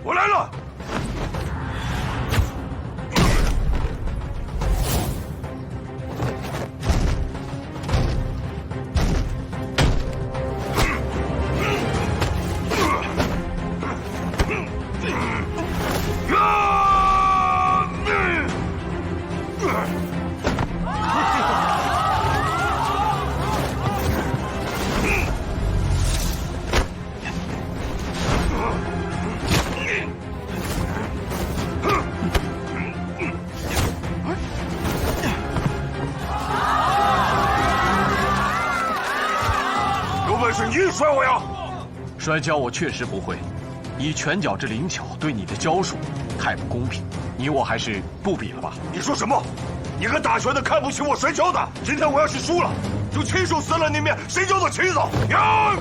我来了。是你摔我呀！摔跤我确实不会，以拳脚之灵巧对你的教术太不公平，你我还是不比了吧。你说什么？你个打拳的看不起我摔跤的！今天我要是输了，就亲手撕了那面谁教的旗子！呀！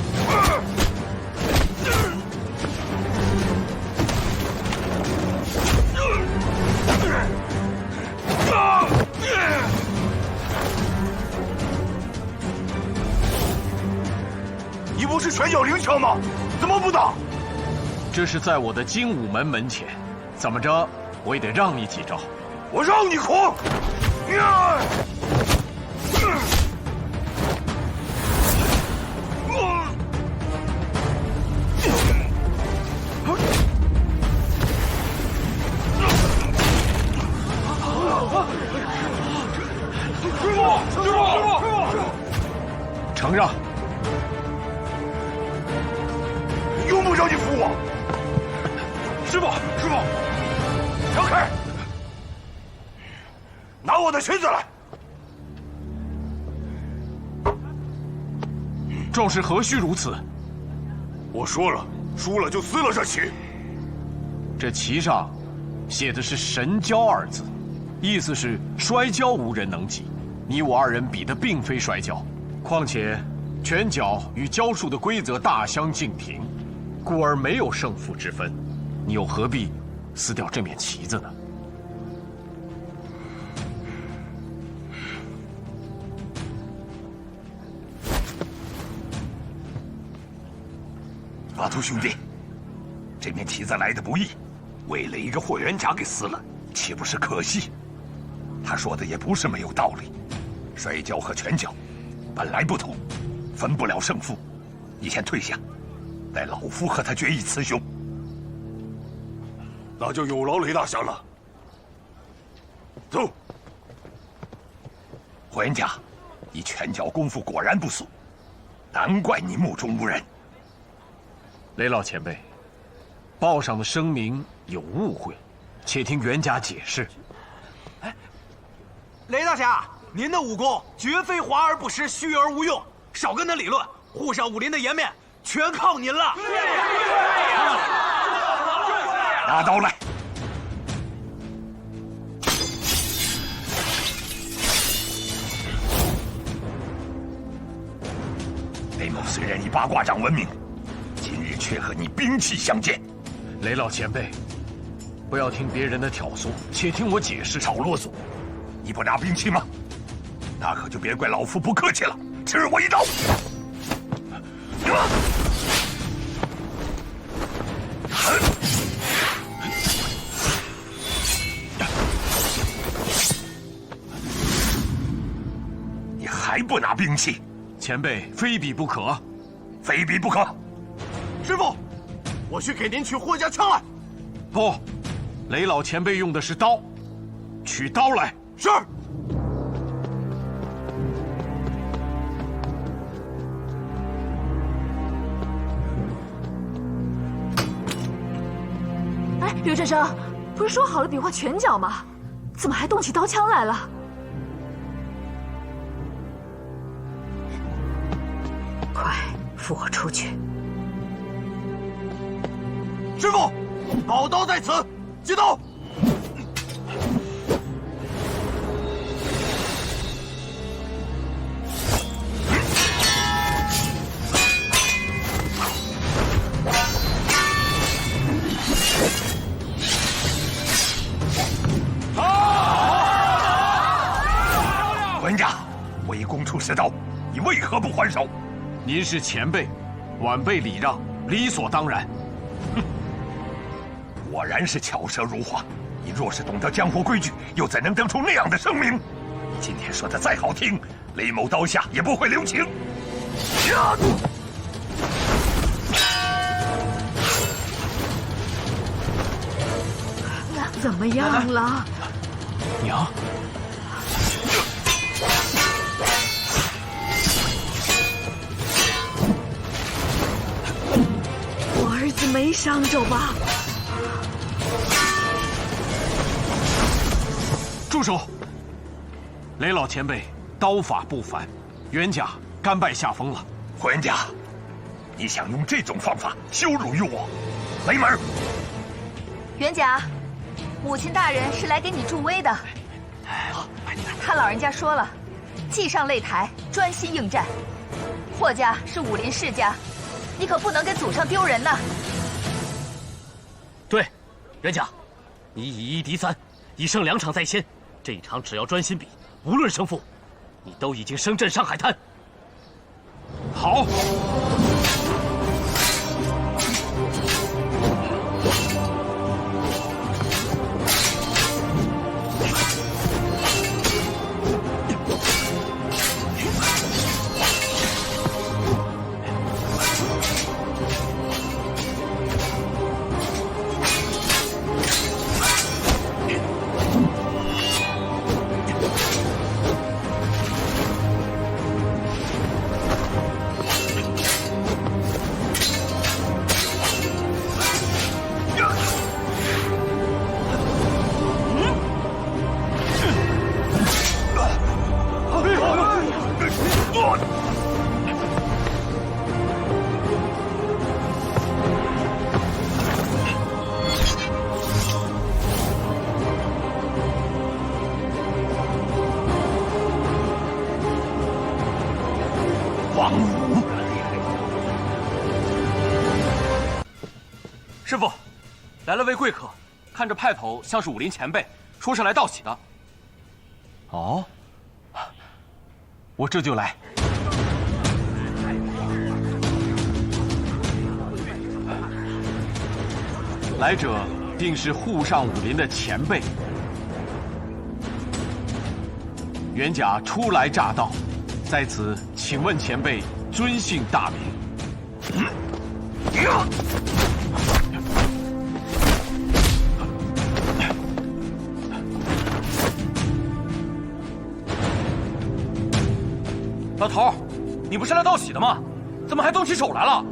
你不是拳脚灵巧吗？怎么不打？这是在我的精武门门前，怎么着我也得让你几招。我让你狂！承让。用不着你扶我。师傅，师傅，让开！拿我的裙子来！壮士何须如此？我说了，输了就撕了这旗。这旗上写的是“神交”二字，意思是摔跤无人能及。你我二人比的并非摔跤，况且拳脚与教术的规则大相径庭，故而没有胜负之分。你又何必撕掉这面旗子呢？阿图兄弟，这面旗子来的不易，为了一个霍元甲给撕了，岂不是可惜？他说的也不是没有道理，摔跤和拳脚本来不同，分不了胜负。你先退下，待老夫和他决一雌雄。那就有劳雷大侠了。走。霍元甲，你拳脚功夫果然不俗，难怪你目中无人。雷老前辈，报上的声明有误会，且听袁甲解释。哎，雷大侠，您的武功绝非华而不实，虚而无用，少跟他理论，护上武林的颜面全靠您了。拿刀来！雷某虽然以八卦掌闻名，今日却和你兵器相见。雷老前辈，不要听别人的挑唆，且听我解释。少啰嗦！你不拿兵器吗？那可就别怪老夫不客气了，吃我一刀！你还不拿兵器？前辈非比不可，非比不可！师傅，我去给您取霍家枪来。不，雷老前辈用的是刀，取刀来。是。哎，刘振生，不是说好了比划拳脚吗？怎么还动起刀枪来了？快扶我出去！师傅，宝刀在此，接刀！文家，我已攻出10刀，你为何不还手？您是前辈，晚辈礼让，理所当然。哼！果然是巧舌如簧。你若是懂得江湖规矩，又怎能得出那样的声明？今天说的再好听，雷某刀下也不会留情。怎么样了？娘，我儿子没伤着吧？住手！雷老前辈刀法不凡，袁家甘拜下风了。霍元甲，你想用这种方法羞辱于我？雷门，元甲，母亲大人是来给你助威的。他老人家说了，既上擂台，专心应战。霍家是武林世家，你可不能给祖上丢人呐。对，元甲，你以1敌3，已胜2场在先，这一场只要专心比，无论胜负，你都已经升镇上海滩。好。王武，师傅，来了位贵客，看着派头像是武林前辈，说是来道喜的。哦，我这就来。来者定是沪上武林的前辈。袁甲初来乍到，在此请问前辈尊姓大名？老头儿，你不是来道喜的吗？怎么还动起手来了？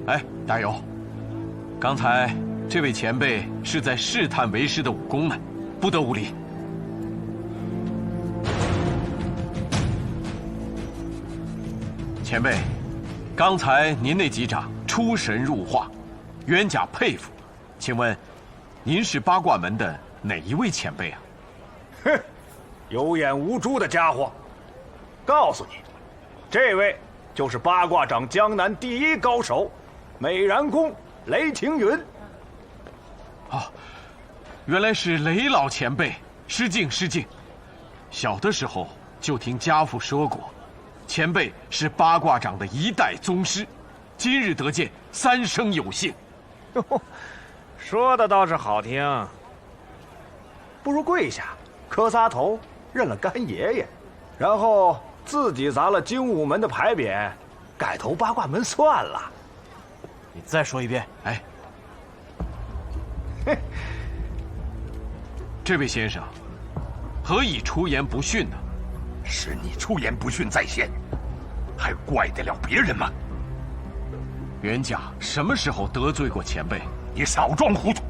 哎，大友，刚才这位前辈是在试探为师的武功呢，不得无礼。前辈，刚才您那几掌出神入化，冤甲佩服。请问，您是八卦门的哪一位前辈啊？哼，有眼无珠的家伙！告诉你，这位就是八卦掌江南第一高手，美髯公雷霆云。啊，原来是雷老前辈，失敬失敬。小的时候就听家父说过，前辈是八卦掌的一代宗师，今日得见，三生有幸。哟，说的倒是好听。不如跪下，磕仨头，认了干爷爷，然后自己砸了精武门的牌匾，改投八卦门算了。你再说一遍。哎，这位先生，何以出言不逊呢？是你出言不逊在先，还怪得了别人吗？袁甲什么时候得罪过前辈？你少装糊涂！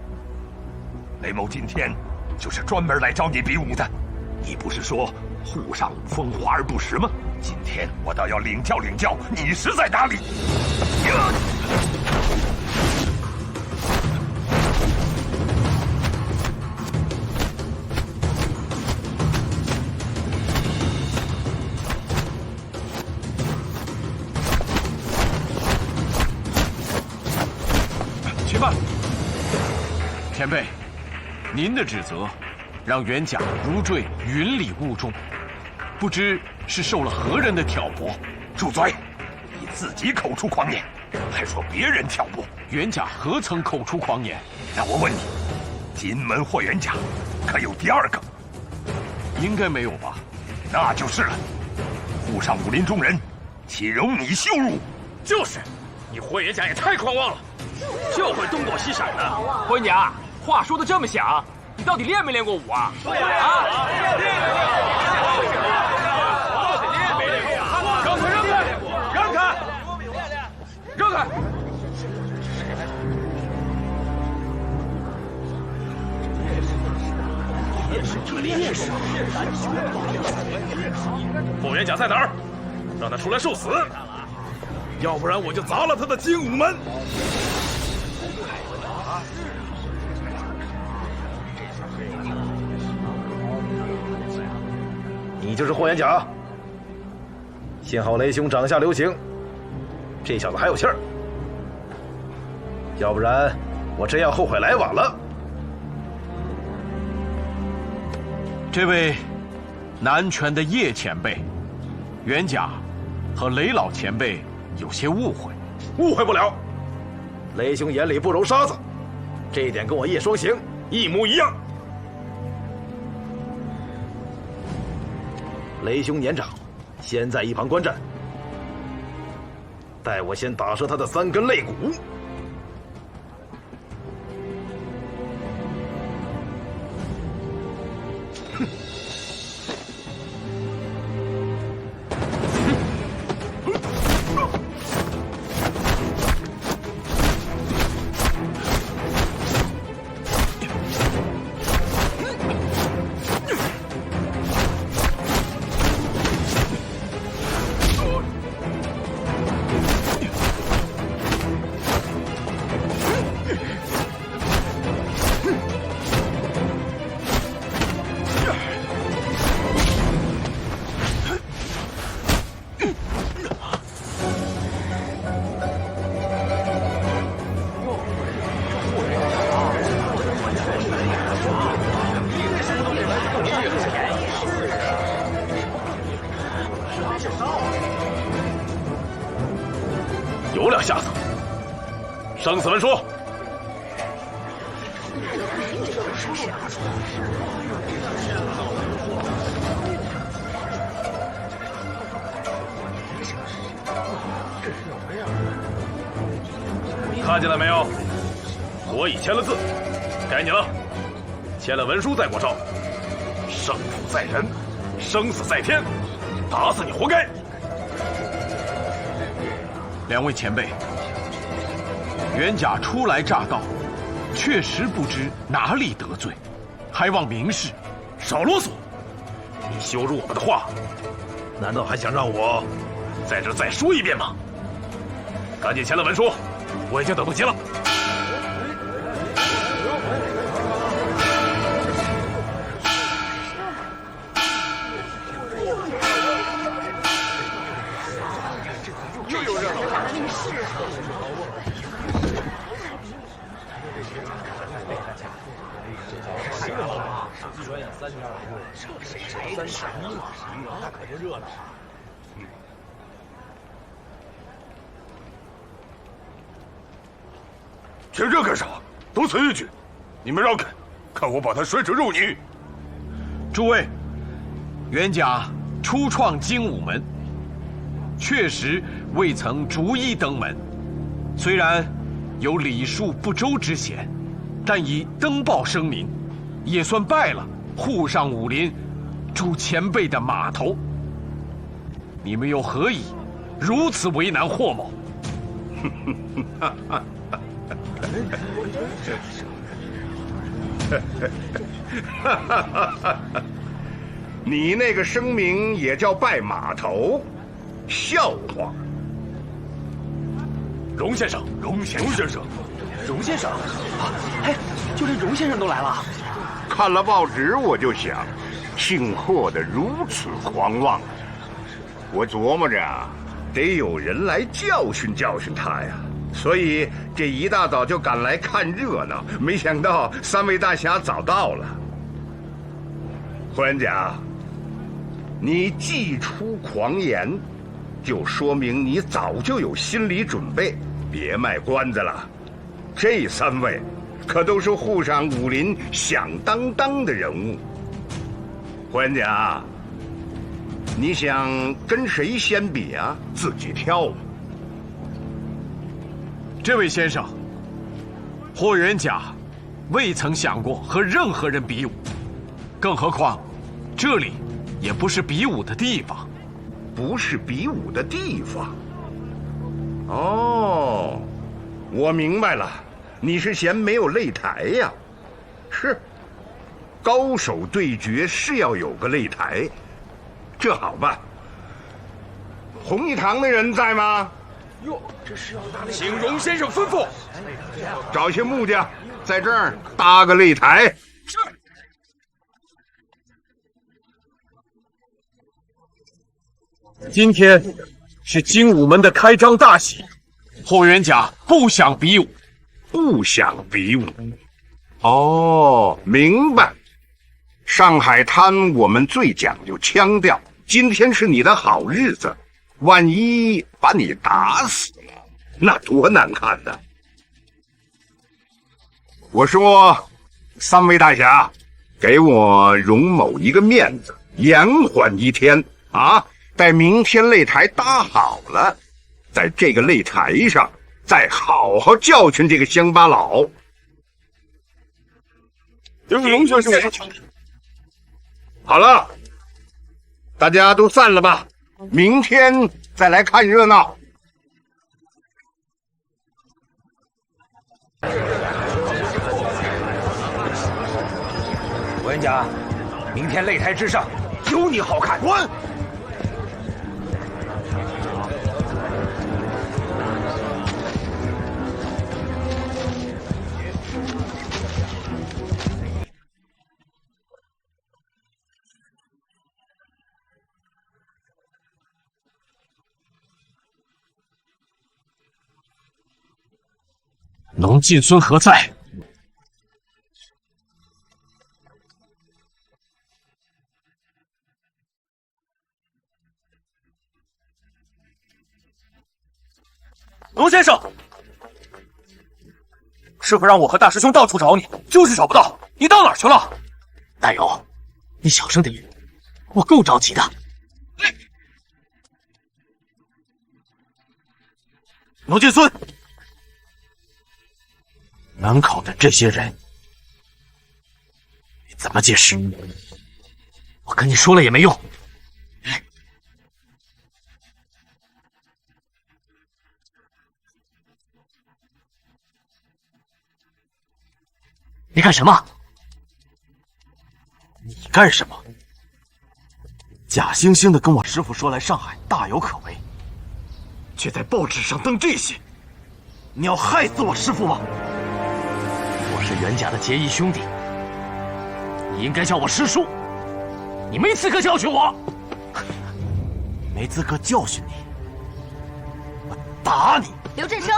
雷某今天就是专门来找你比武的。你不是说沪上武风华而不实吗？今天我倒要领教领教你实在哪里！且慢，前辈，您的指责让袁甲如坠云里雾中，不知是受了何人的挑拨。住嘴！你自己口出狂言，还说别人挑拨，袁家何曾口出狂言？那我问你，金门霍元甲可有第二个？应该没有吧？那就是了。沪上武林中人，岂容你羞辱？就是，你霍元甲也太狂妄了，就会东躲西闪的。霍元甲，话说的这么响，你到底练没练过武啊？对呀，让开，让开，让开！霍元甲在哪儿？让他出来受死，要不然我就砸了他的精武门！你就是霍元甲？幸好雷兄掌下留情，这小子还有气儿，要不然我真要后悔来晚了。这位南拳的叶前辈，袁甲和雷老前辈有些误会。误会不了，雷兄眼里不揉沙子，这一点跟我叶双行一模一样。雷兄年长，先在一旁观战，待我先打折他的3根肋骨。有两下子，生死文书。看见了没有？我已签了字，该你了。签了文书再过招，胜负在人，生死在天，打死你活该。两位前辈，袁甲初来乍到，确实不知哪里得罪，还望明示。少啰嗦！你羞辱我们的话，难道还想让我在这再说一遍吗？赶紧签了文书，我已经等不及了。请这干啥？多此一举！你们让开，看我把他摔成肉泥！诸位，袁甲初创精武门，确实未曾逐一登门，虽然有礼数不周之嫌，但以登报声明，也算拜了沪上武林诸前辈的码头。你们又何以如此为难霍某？你那个声明也叫拜码头，笑话！荣先生，荣先生，荣先生，哎，就连荣先生都来了。看了报纸我就想，姓霍的如此狂妄，我琢磨着得有人来教训教训他呀。所以这一大早就赶来看热闹，没想到3位大侠早到了。霍元甲，你既出狂言，就说明你早就有心理准备，别卖关子了。这3位可都是沪上武林响当当的人物。霍元甲，你想跟谁先比啊？自己挑吧。这位先生，霍元甲未曾想过和任何人比武，更何况这里也不是比武的地方。不是比武的地方。哦，我明白了，你是嫌没有擂台呀？是，高手对决是要有个擂台，这好办。红玉堂的人在吗？哟，这是要打擂台，请荣先生吩咐。找些木匠在这儿搭个擂台。是。今天是精武门的开张大喜，霍元甲不想比武。不想比武。哦，明白。上海滩我们最讲究腔调，今天是你的好日子，万一把你打死了，那多难看呢。我说，3位大侠，给我荣某一个面子，延缓1天啊！待明天擂台搭好了，在这个擂台上再好好教训这个乡巴佬。就是龙先生。好了，大家都散了吧，明天再来看热闹。霍元甲，明天擂台之上有你好看。滚！龙进孙何在？龙先生，师傅让我和大师兄到处找你，就是找不到。你到哪儿去了？大友，你小声点，我够着急的。龙进孙，门口的这些人，你怎么解释？我跟你说了也没用。你干什么？你干什么？假惺惺的跟我师傅说来上海大有可为，却在报纸上登这些，你要害死我师傅吗？我是袁家的结义兄弟，你应该叫我师叔，你没资格教训我，没资格教训你，我打你！刘振生，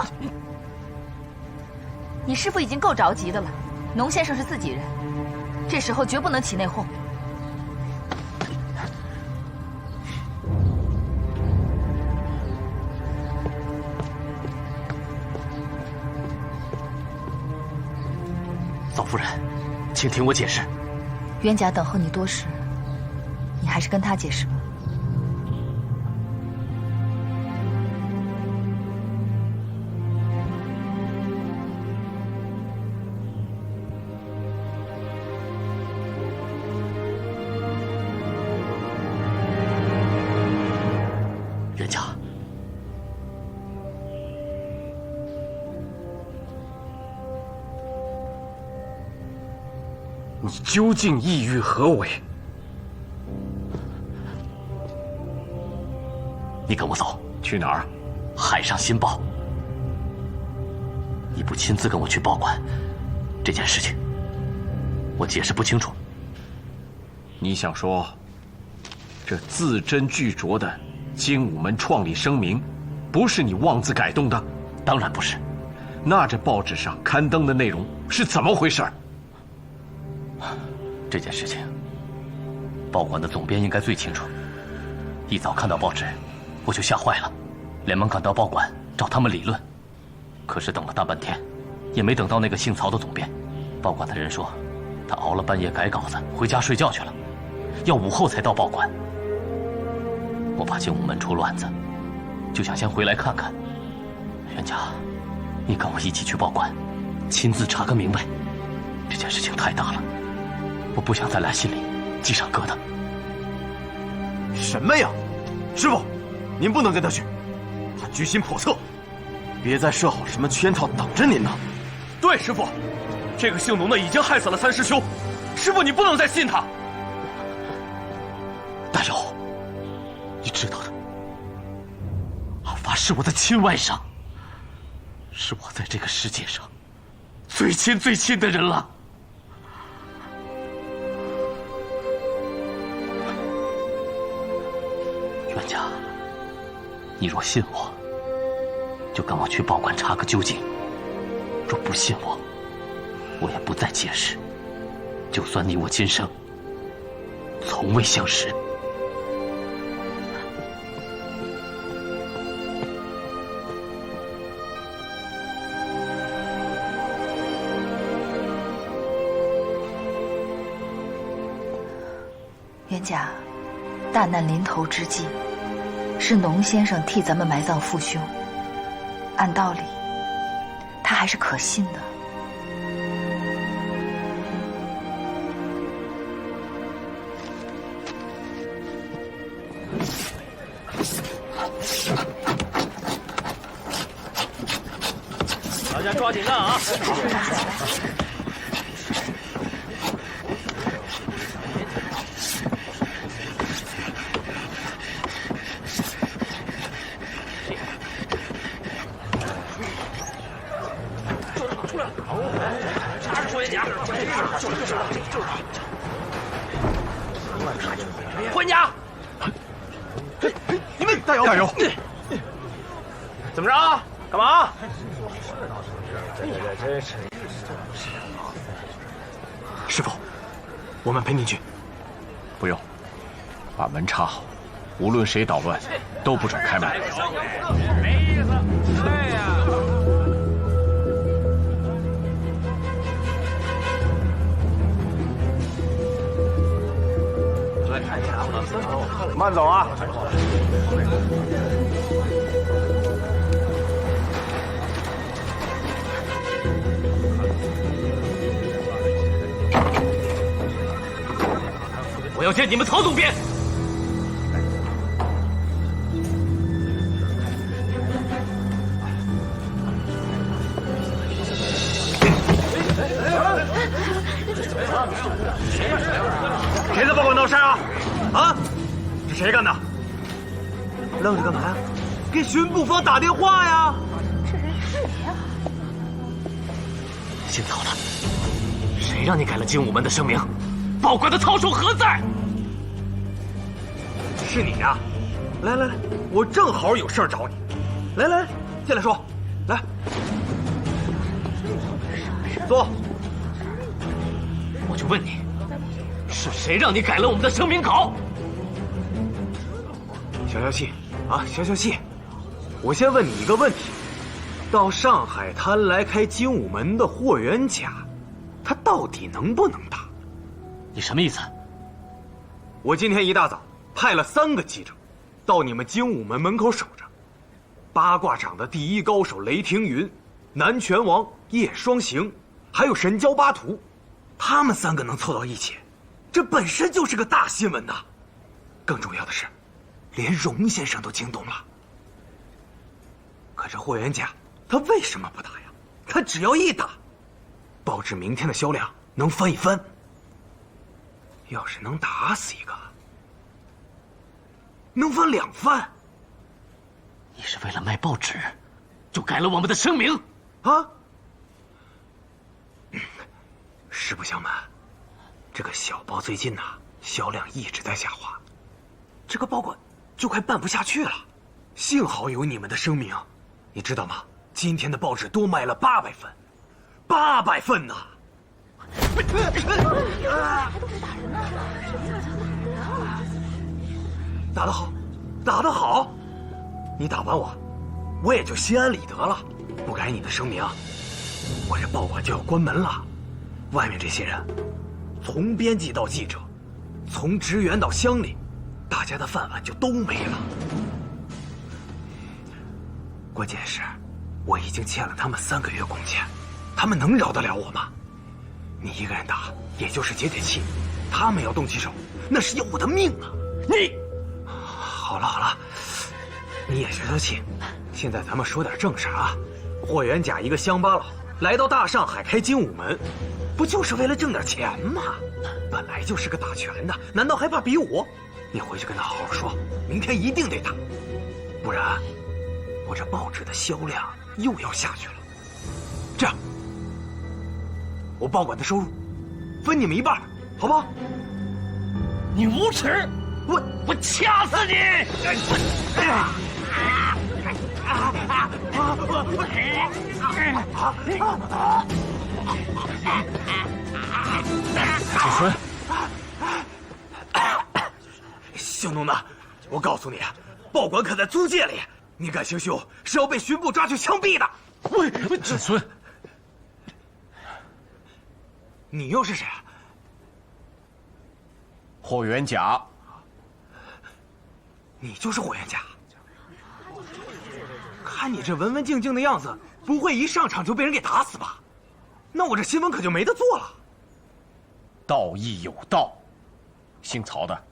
你师傅已经够着急的了。农先生是自己人，这时候绝不能起内讧。嫂夫人，请听我解释。袁甲等候你多时，你还是跟他解释吧。袁甲，你究竟意欲何为？你跟我走。去哪儿？海上新报。你不亲自跟我去报馆，这件事情我解释不清楚。你想说，这字斟句酌的精武门创立声明，不是你妄自改动的？当然不是。那这报纸上刊登的内容是怎么回事？这件事情，报馆的总编应该最清楚。一早看到报纸，我就吓坏了，连忙赶到报馆找他们理论。可是等了大半天，也没等到那个姓曹的总编。报馆的人说，他熬了半夜改稿子，回家睡觉去了，要午后才到报馆。我怕精武门出乱子，就想先回来看看。袁家，你跟我一起去报馆，亲自查个明白。这件事情太大了，我不想在俩心里记上疙瘩。什么呀，师傅，您不能跟他去，他居心叵测，别再设好什么圈套等着您呢。对，师傅，这个姓农的已经害死了3师兄，师傅你不能再信他。大友，你知道的，阿发是我的亲外甥，是我在这个世界上最亲的人了。袁家，你若信我，就跟我去报馆查个究竟；若不信我，我也不再解释。就算你我今生从未相识。袁家，大难临头之际，是农先生替咱们埋葬父兄，按道理，他还是可信的。大家抓紧干啊！回家！你们加油！加油！怎么着？干嘛？师傅，我们陪您去。不用，把门插好，无论谁捣乱，都不准开门。没意思。对呀。慢走啊！我要见你们曹总编。谁在报馆闹事啊？啊？是谁干的？愣着干嘛呀？给巡捕房打电话呀！这人是谁呀？姓曹的，谁让你改了精武门的声明？报馆的曹叔何在？是你呀！来来来，我正好有事儿找你。来来，进来说。来，坐。我就问你，是谁让你改了我们的声明稿？消消气啊，消消气。我先问你一个问题：到上海滩来开精武门的霍元甲，他到底能不能打？你什么意思？我今天一大早派了3个记者，到你们精武门门口守着。八卦掌的第1高手雷霆云、南拳王叶双行，还有神蛟巴图，他们3个能凑到一起，这本身就是个大新闻呐。更重要的是，连荣先生都惊动了。可这霍元甲，他为什么不打呀？他只要一打，报纸明天的销量能翻一番。要是能打死一个，能翻2番。你是为了卖报纸，就改了我们的声明啊？实不相瞒，这个小报最近销量一直在下滑，这个报馆就快办不下去了。幸好有你们的声明，你知道吗？今天的报纸多卖了800份，800份呢！打得好，打得好！你打完我，我也就心安理得了。不改你的声明，我这报馆就要关门了。外面这些人，从编辑到记者，从职员到乡里，大家的饭碗就都没了。关键是，我已经欠了他们3个月工钱，他们能饶得了我吗？你一个人打，也就是解解气，他们要动起手，那是要我的命啊！你，好了好了，你也消消气。现在咱们说点正事啊。霍元甲一个乡巴佬来到大上海开精武门，不就是为了挣点钱吗？本来就是个打拳的，难道还怕比武？你回去跟他好好说，明天一定得打，不然我这报纸的销量又要下去了。这样，我报馆的收入分你们一半，好不好？你无耻！我掐死你！景孙，小农子，我告诉你，报馆可在租界里，你敢行凶，是要被巡捕抓去枪毙的。喂，景孙，你又是谁啊？霍元甲。你就是霍元甲？看你这文文静静的样子，不会一上场就被人给打死吧？那我这新闻可就没得做了。道义有道，姓曹的，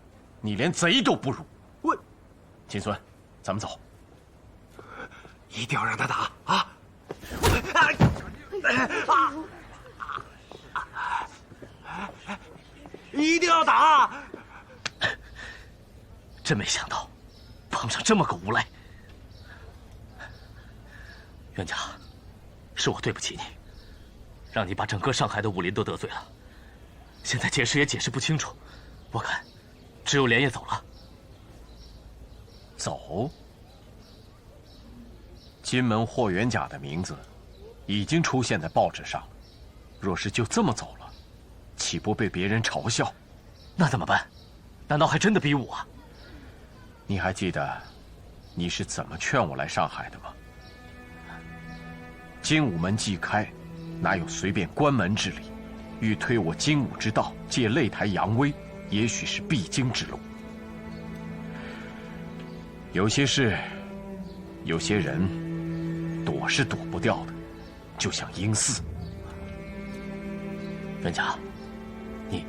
你连贼都不如。我，金孙，咱们走。一定要让他打啊！一定要打！真没想到，碰上这么个无赖。元甲，是我对不起你，让你把整个上海的武林都得罪了。现在解释也解释不清楚，我看只有连夜走了。走？金门霍元甲的名字已经出现在报纸上，若是就这么走了，岂不被别人嘲笑？那怎么办？难道还真的逼我啊？你还记得你是怎么劝我来上海的吗？精武门既开，哪有随便关门之理？欲推我精武之道，借擂台扬威，也许是必经之路。有些事，有些人，躲是躲不掉的，就像阴司。元甲，你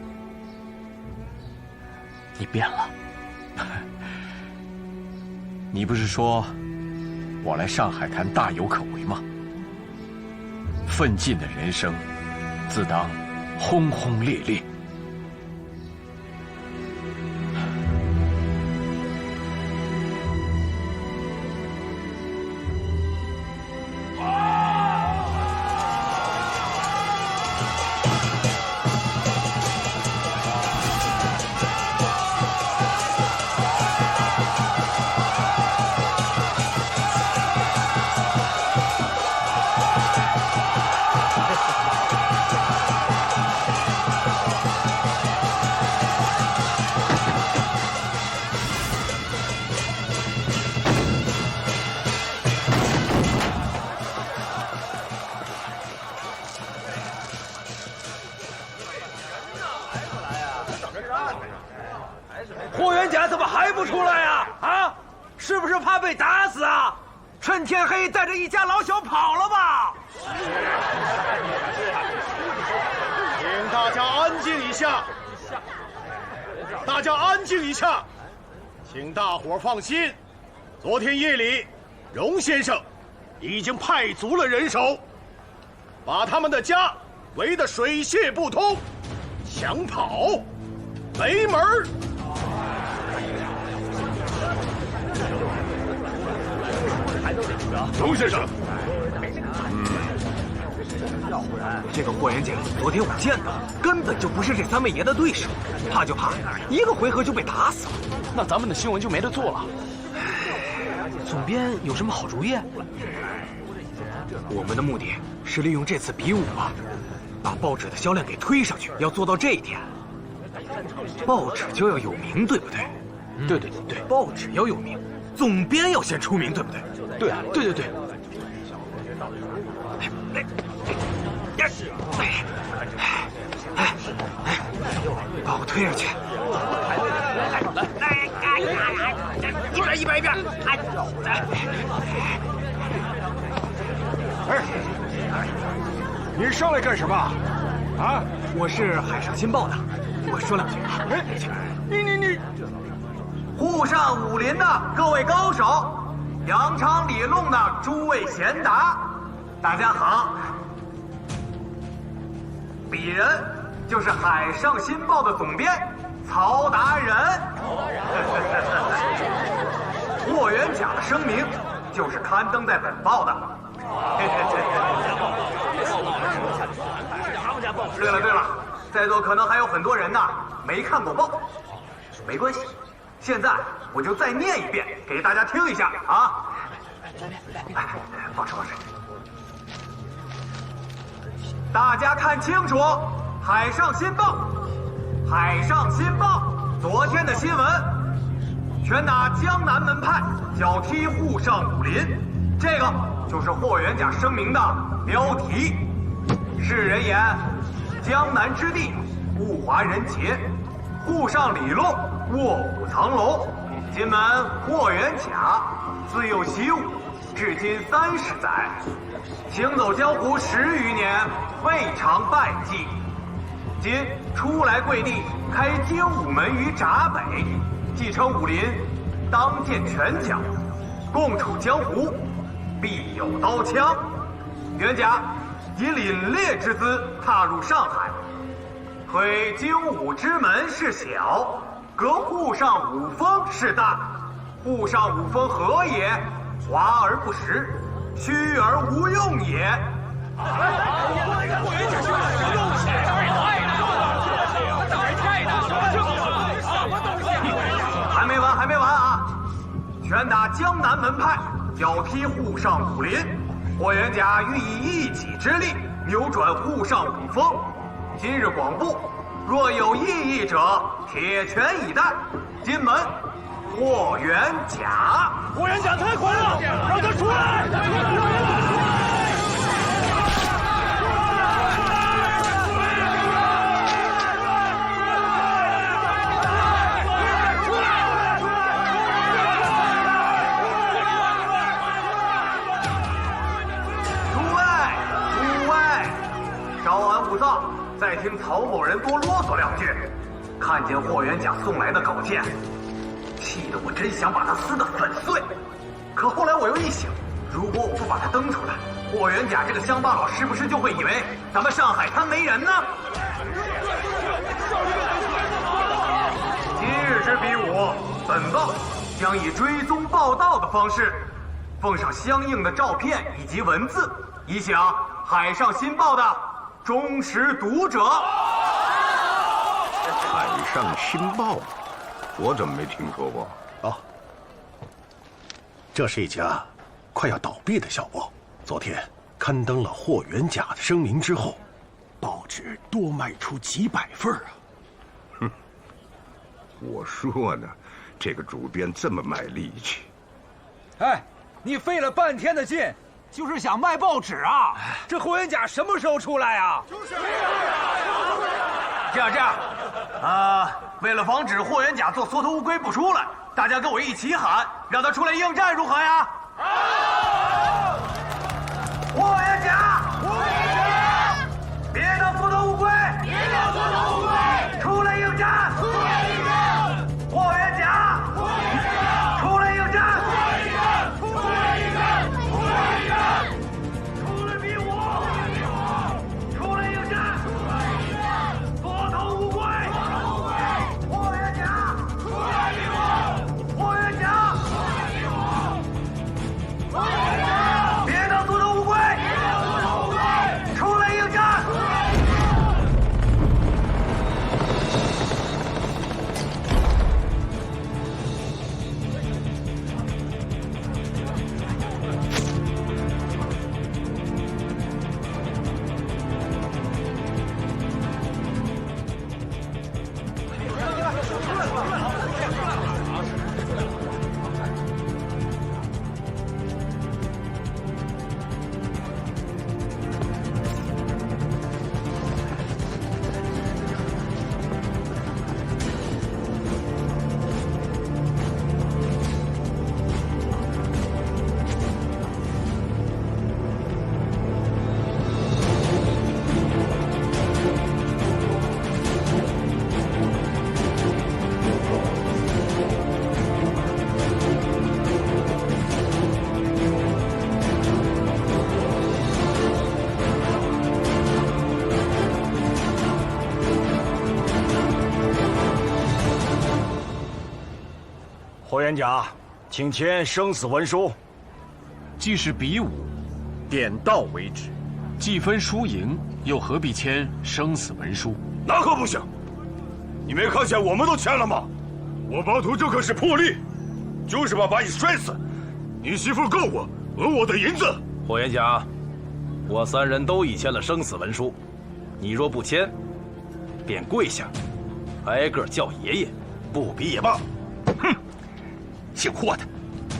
变了。你不是说我来上海滩大有可为吗？奋进的人生，自当轰轰烈烈。霍元甲怎么还不出来呀？啊，是不是怕被打死啊？趁天黑带着一家老小跑了吧？请大家安静一下，大家安静一下，请大伙放心。昨天夜里，荣先生已经派足了人手，把他们的家围得水泄不通，想跑没门儿。荣先生，这个霍元甲，昨天我见到，根本就不是这3位爷的对手，怕就怕一个回合就被打死了。那咱们的新闻就没得做了。总编有什么好主意？我们的目的是利用这次比武啊，把报纸的销量给推上去。要做到这一点，报纸就要有名，对不对？对，报纸要有名，总编要先出名，对不对？对啊，对。推上去。来，一边！你上来干什么？啊！我是海上新报的，我说两句啊。你，沪上武林的各位高手，扬昌里弄的诸位贤达，大家好。鄙人就是海上新报的总编曹达人。霍元甲的声明就是刊登在本报的。对了，在座可能还有很多人呢没看过报，没关系，现在我就再念一遍给大家听一下啊！报纸，大家看清楚，海上新报昨天的新闻，拳打江南门派，脚踢沪上武林，这个就是霍元甲声明的标题。世人言，江南之地，物华人杰，沪上里弄，卧虎藏龙。今门霍元甲，自幼习武，至今30载，行走江湖10余年，未尝败绩。今初来贵地，开精武门于闸北，继承武林，当见拳脚，共处江湖，必有刀枪。元甲以凛冽之姿踏入上海，推精武之门是小，革沪上武风是大。沪上武风何也？华而不实，虚而无用也。还没完啊！拳打江南门派，脚踢沪上武林。霍元甲欲以一己之力扭转沪上武风。今日广布，若有异议者，铁拳以待。今门霍元甲。霍元甲太狂了，让他出来！再听曹某人多啰嗦两句，看见霍元甲送来的稿件，气得我真想把他撕得粉碎。可后来我又一想，如果我不把他登出来，霍元甲这个乡巴佬是不是就会以为咱们上海滩没人呢？今日之比武，本报将以追踪报道的方式，奉上相应的照片以及文字，以响海上新报的忠实读者。海上新报，我怎么没听说过？哦，这是一家快要倒闭的小报。昨天刊登了霍元甲的声明之后，报纸多卖出几百份啊！哼，我说呢，这个主编这么卖力气。哎，你费了半天的劲。就是想卖报纸啊！这霍元甲什么时候出来啊？就是这样，为了防止霍元甲做缩头乌龟不出来，大家跟我一起喊，让他出来应战，如何呀？霍元甲，别当缩头乌龟，出来应战！霍元甲，出来应战！霍元甲，请签生死文书。既是比武，点到为止，既分输赢，又何必签生死文书？那可不行！你没看见我们都签了吗？我巴图这可是破例，就是把你摔死。你媳妇告我讹我的银子。霍元甲，我3人都已签了生死文书，你若不签，便跪下，挨个叫爷爷，不比也罢。哼，姓霍的，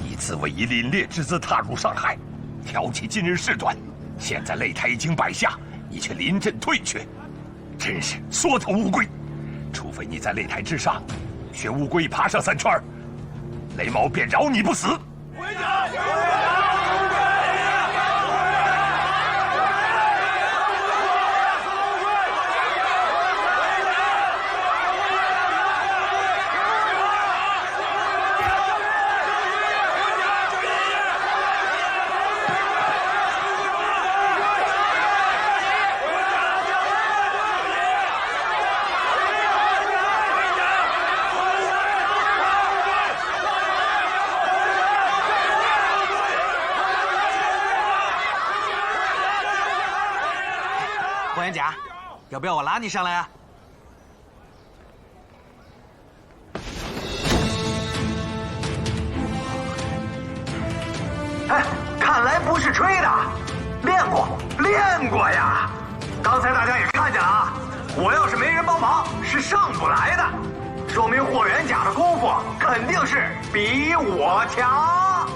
你自谓以凛冽之姿踏入上海，挑起今日事端，现在擂台已经摆下，你却临阵退却，真是缩头乌龟。除非你在擂台之上学乌龟爬上3圈，雷某便饶你不死。霍元甲，要不要我拉你上来啊？哎，看来不是吹的，练过呀！刚才大家也看见了啊，我要是没人帮忙，是上不来的，说明霍元甲的功夫肯定是比我强。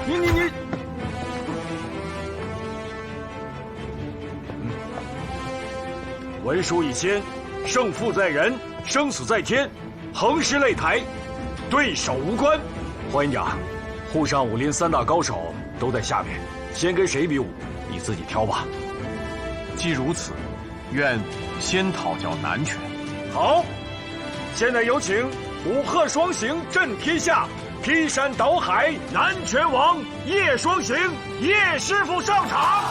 你！文书已签，胜负在人，生死在天，横尸擂台，对手无关。霍元甲，沪上武林3大高手都在下面，先跟谁比武，你自己挑吧。既如此，愿先讨教南拳。好，现在有请五鹤双形震天下，劈山倒海南拳王叶双形叶师傅上场。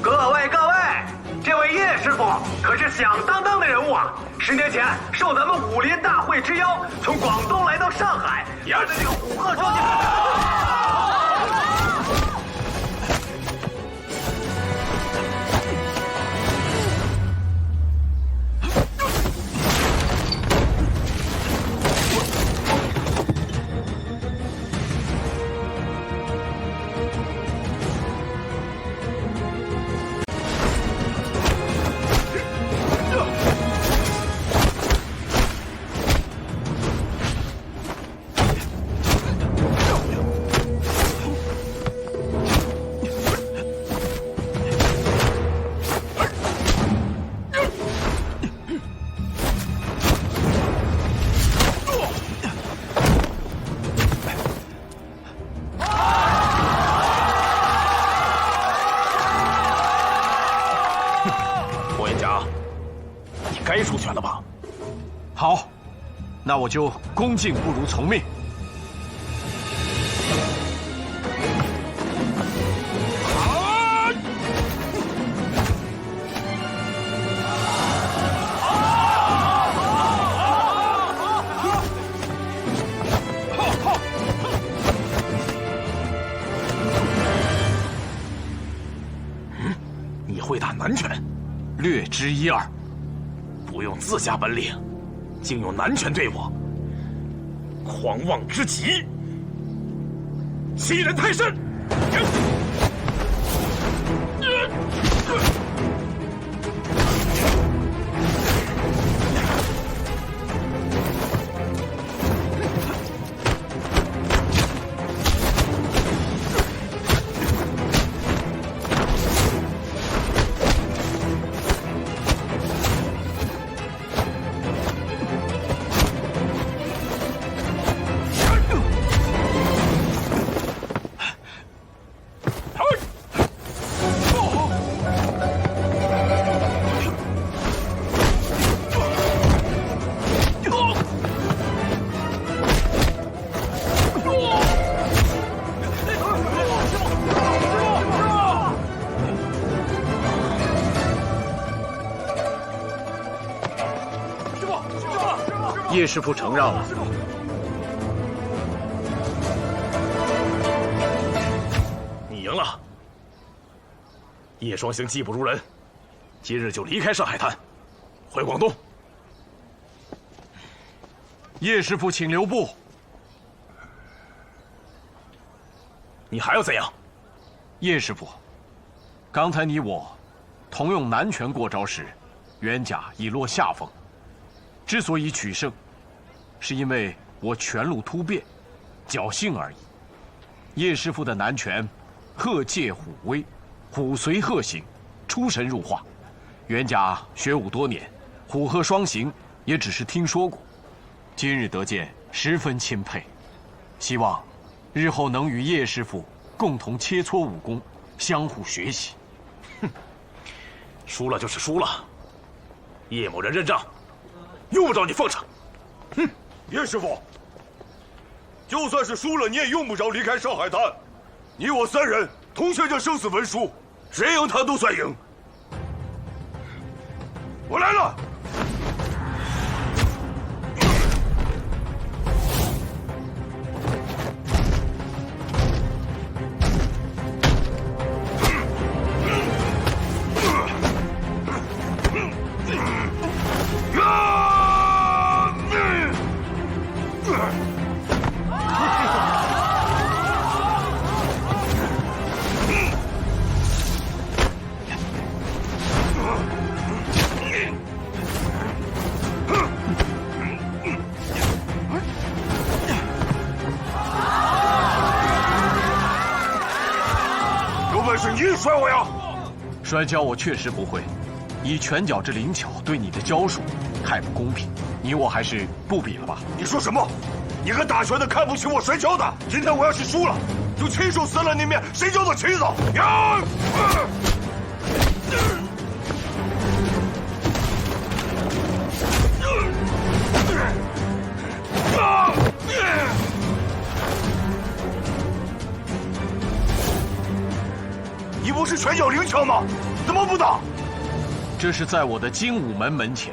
各位，这位叶师傅可是响当当的人物啊！10年前受咱们武林大会之邀，从广东来到上海，压着这个虎鹤双形。该出拳了吧？好，那我就恭敬不如从命。你会打南拳？略知一二。不用自家本领，竟用南拳对我，狂妄之极，欺人太甚！叶师傅承让了。你赢了。叶双行技不如人，今日就离开上海滩，回广东。叶师傅，请留步。你还要怎样？叶师傅，刚才你我同用南拳过招时，袁甲已落下风。之所以取胜，是因为我拳路突变，侥幸而已。叶师傅的南拳，鹤借虎威，虎随鹤行，出神入化。袁甲学武多年，虎鹤双形也只是听说过，今日得见，十分钦佩。希望日后能与叶师傅共同切磋武功，相互学习。哼，输了就是输了。叶某人认账，用不着你奉承。哼，叶师傅，就算是输了，你也用不着离开上海滩。你我三人同写着生死文书，谁赢他都算赢。我来了。是你摔我呀！摔跤我确实不会，以拳脚之灵巧对你的招数，太不公平。你我还是不比了吧？你说什么？你个打拳的看不起我摔跤的！今天我要是输了，就亲手撕了那面谁家的旗子！呀！你不是拳脚灵巧吗？怎么不打？这是在我的精武门门前，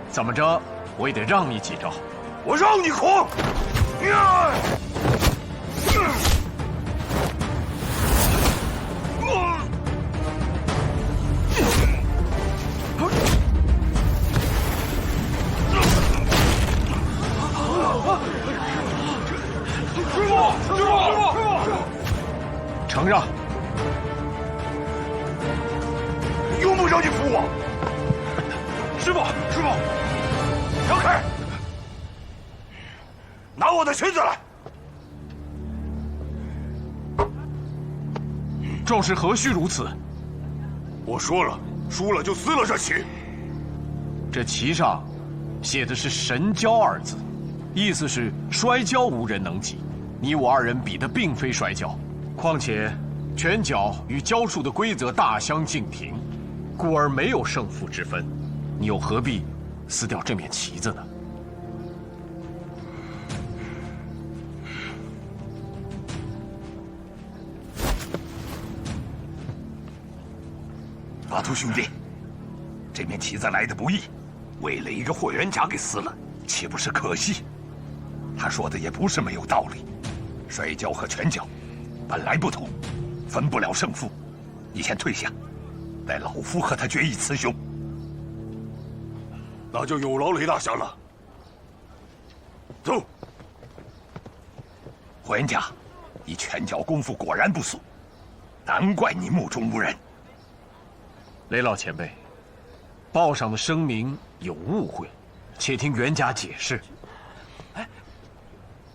怎么着我也得让你几招。我让你狂！承让。用不着你扶我。师傅，让开！拿我的裙子来！壮士何须如此？我说了，输了就撕了这旗。这旗上写的是“神交”二字，意思是摔跤无人能及。你我二人比的并非摔跤，况且拳脚与跤术的规则大相径庭，故而没有胜负之分。你又何必撕掉这面旗子呢？阿图兄弟，这面旗子来的不易，为了一个霍元甲给撕了，岂不是可惜？他说的也不是没有道理，摔跤和拳脚本来不同，分不了胜负。你先退下，待老夫和他决一雌雄。那就有劳雷大侠了。走。霍元甲，你拳脚功夫果然不俗，难怪你目中无人。雷老前辈，报上的声明有误会，且听袁甲解释。哎，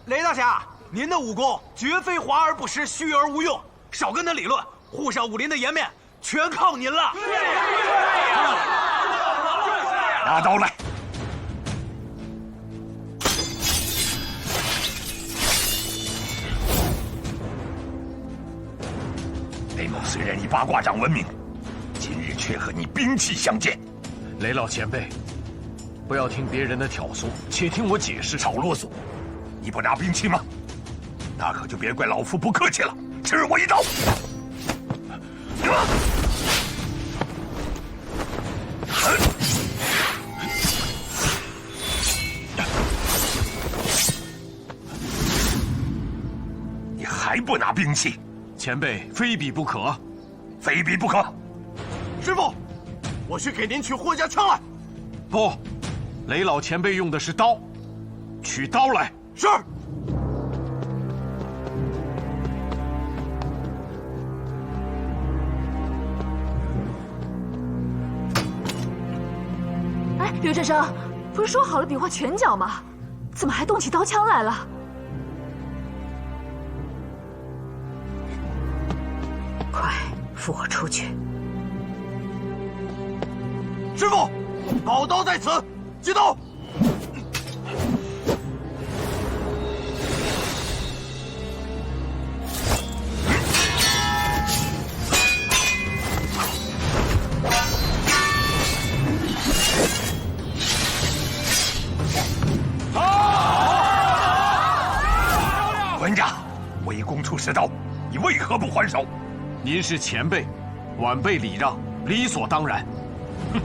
雷大侠，您的武功绝非华而不实，虚而无用，少跟他理论，沪上武林的颜面全靠您了。拿刀来！雷某虽然以八卦掌闻名，今日却和你兵器相见。雷老前辈，不要听别人的挑唆，且听我解释。少啰嗦！你不拿兵器吗？那可就别怪老夫不客气了，吃我一刀！不拿兵器？前辈非彼不可，非彼不可。师傅，我去给您取霍家枪来。不，雷老前辈用的是刀，取刀来。是。哎，刘振生，不是说好了比划拳脚吗？怎么还动起刀枪来了？快扶我出去！师傅，宝刀在此，接刀！文家，围攻出世道，你为何不还手？您是前辈，晚辈礼让，理所当然。哼，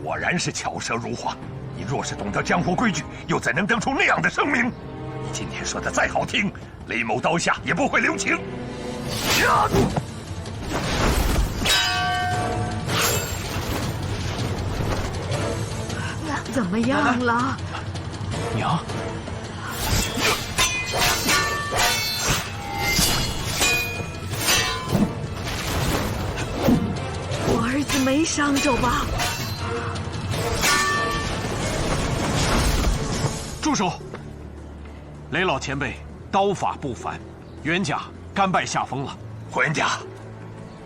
果然是巧舌如花。你若是懂得江湖规矩，又怎能得出那样的声明？你今天说的再好听，雷某刀下也不会留情。怎么样了？娘。我儿子没伤着吧？住手！雷老前辈刀法不凡，袁家甘拜下风了。霍元甲，